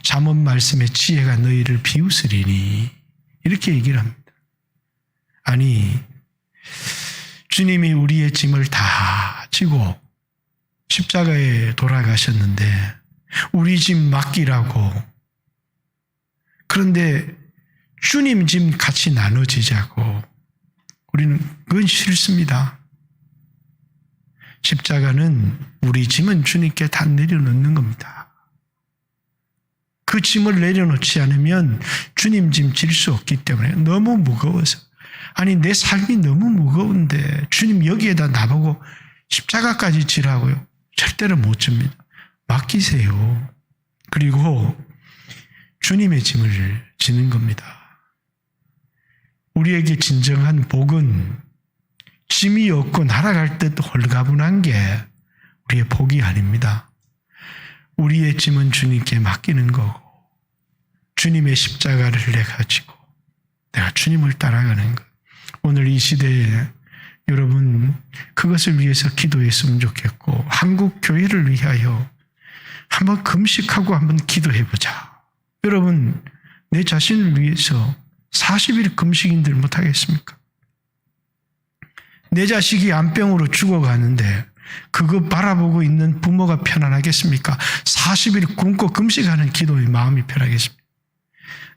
잠언 말씀의 지혜가 너희를 비웃으리니 이렇게 얘기를 합니다. 아니 주님이 우리의 짐을 다 지고 십자가에 돌아가셨는데 우리 짐 맡기라고. 그런데 주님 짐 같이 나눠지자고. 우리는 그건 싫습니다. 십자가는 우리 짐은 주님께 다 내려놓는 겁니다. 그 짐을 내려놓지 않으면 주님 짐 질 수 없기 때문에 너무 무거워서. 아니 내 삶이 너무 무거운데 주님 여기에다 나보고 십자가까지 지라고요? 절대로 못 집니다. 맡기세요. 그리고 주님의 짐을 지는 겁니다. 우리에게 진정한 복은 짐이 없고 날아갈 듯 홀가분한 게 우리의 복이 아닙니다. 우리의 짐은 주님께 맡기는 거고 주님의 십자가를 내가 지고 내가 주님을 따라가는 것. 오늘 이 시대에 여러분 그것을 위해서 기도했으면 좋겠고 한국 교회를 위하여 한번 금식하고 한번 기도해보자. 여러분 내 자신을 위해서 40일 금식인들 못하겠습니까? 내 자식이 암병으로 죽어가는데 그거 바라보고 있는 부모가 편안하겠습니까? 40일 굶고 금식하는 기도에 마음이 편하겠습니까?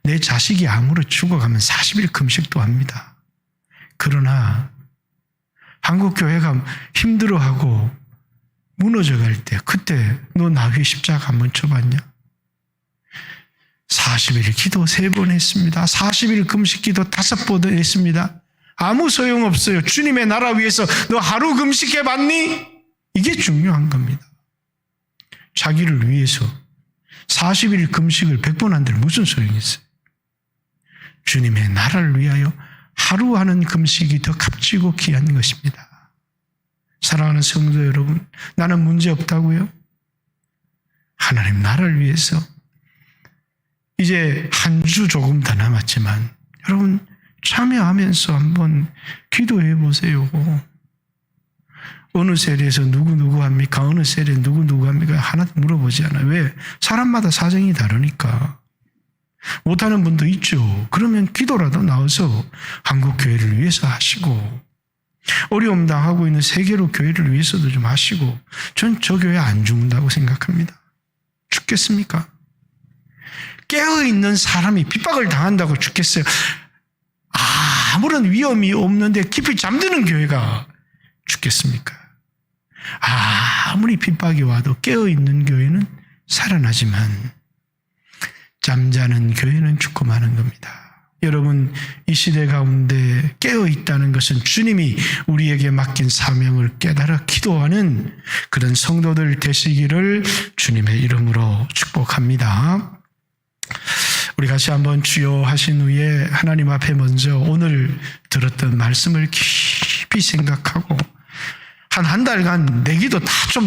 내 자식이 암으로 죽어가면 40일 금식도 합니다. 그러나 한국교회가 힘들어하고 무너져갈 때 그때 너 나 위에 십자가 한번 쳐봤냐? 40일 기도 3번 했습니다. 40일 금식 기도 5번 했습니다. 아무 소용없어요. 주님의 나라 위해서 너 하루 금식해봤니? 이게 중요한 겁니다. 자기를 위해서 40일 금식을 100번 한들 무슨 소용이 있어요? 주님의 나라를 위하여 하루 하는 금식이 더 값지고 귀한 것입니다. 사랑하는 성도 여러분, 나는 문제 없다고요? 하나님 나라를 위해서 이제 한 주 조금 더 남았지만 여러분 참여하면서 한번 기도해 보세요. 어느 세례에서 누구 합니까? 어느 세례 누구 합니까? 하나 물어보지 않아요. 왜? 사람마다 사정이 다르니까. 못하는 분도 있죠. 그러면 기도라도 나와서 한국교회를 위해서 하시고 어려움 당하고 있는 세계로 교회를 위해서도 좀 하시고 전 저 교회 안 죽는다고 생각합니다. 죽겠습니까? 깨어있는 사람이 핍박을 당한다고 죽겠어요? 아무런 위험이 없는데 깊이 잠드는 교회가 죽겠습니까? 아무리 핍박이 와도 깨어있는 교회는 살아나지만 잠자는 교회는 죽고 마는 겁니다. 여러분, 이 시대 가운데 깨어있다는 것은 주님이 우리에게 맡긴 사명을 깨달아 기도하는 그런 성도들 되시기를 주님의 이름으로 축복합니다. 우리 같이 한번 주여 하신 후에 하나님 앞에 먼저 오늘 들었던 말씀을 깊이 생각하고 한 달간 내 기도 다 좀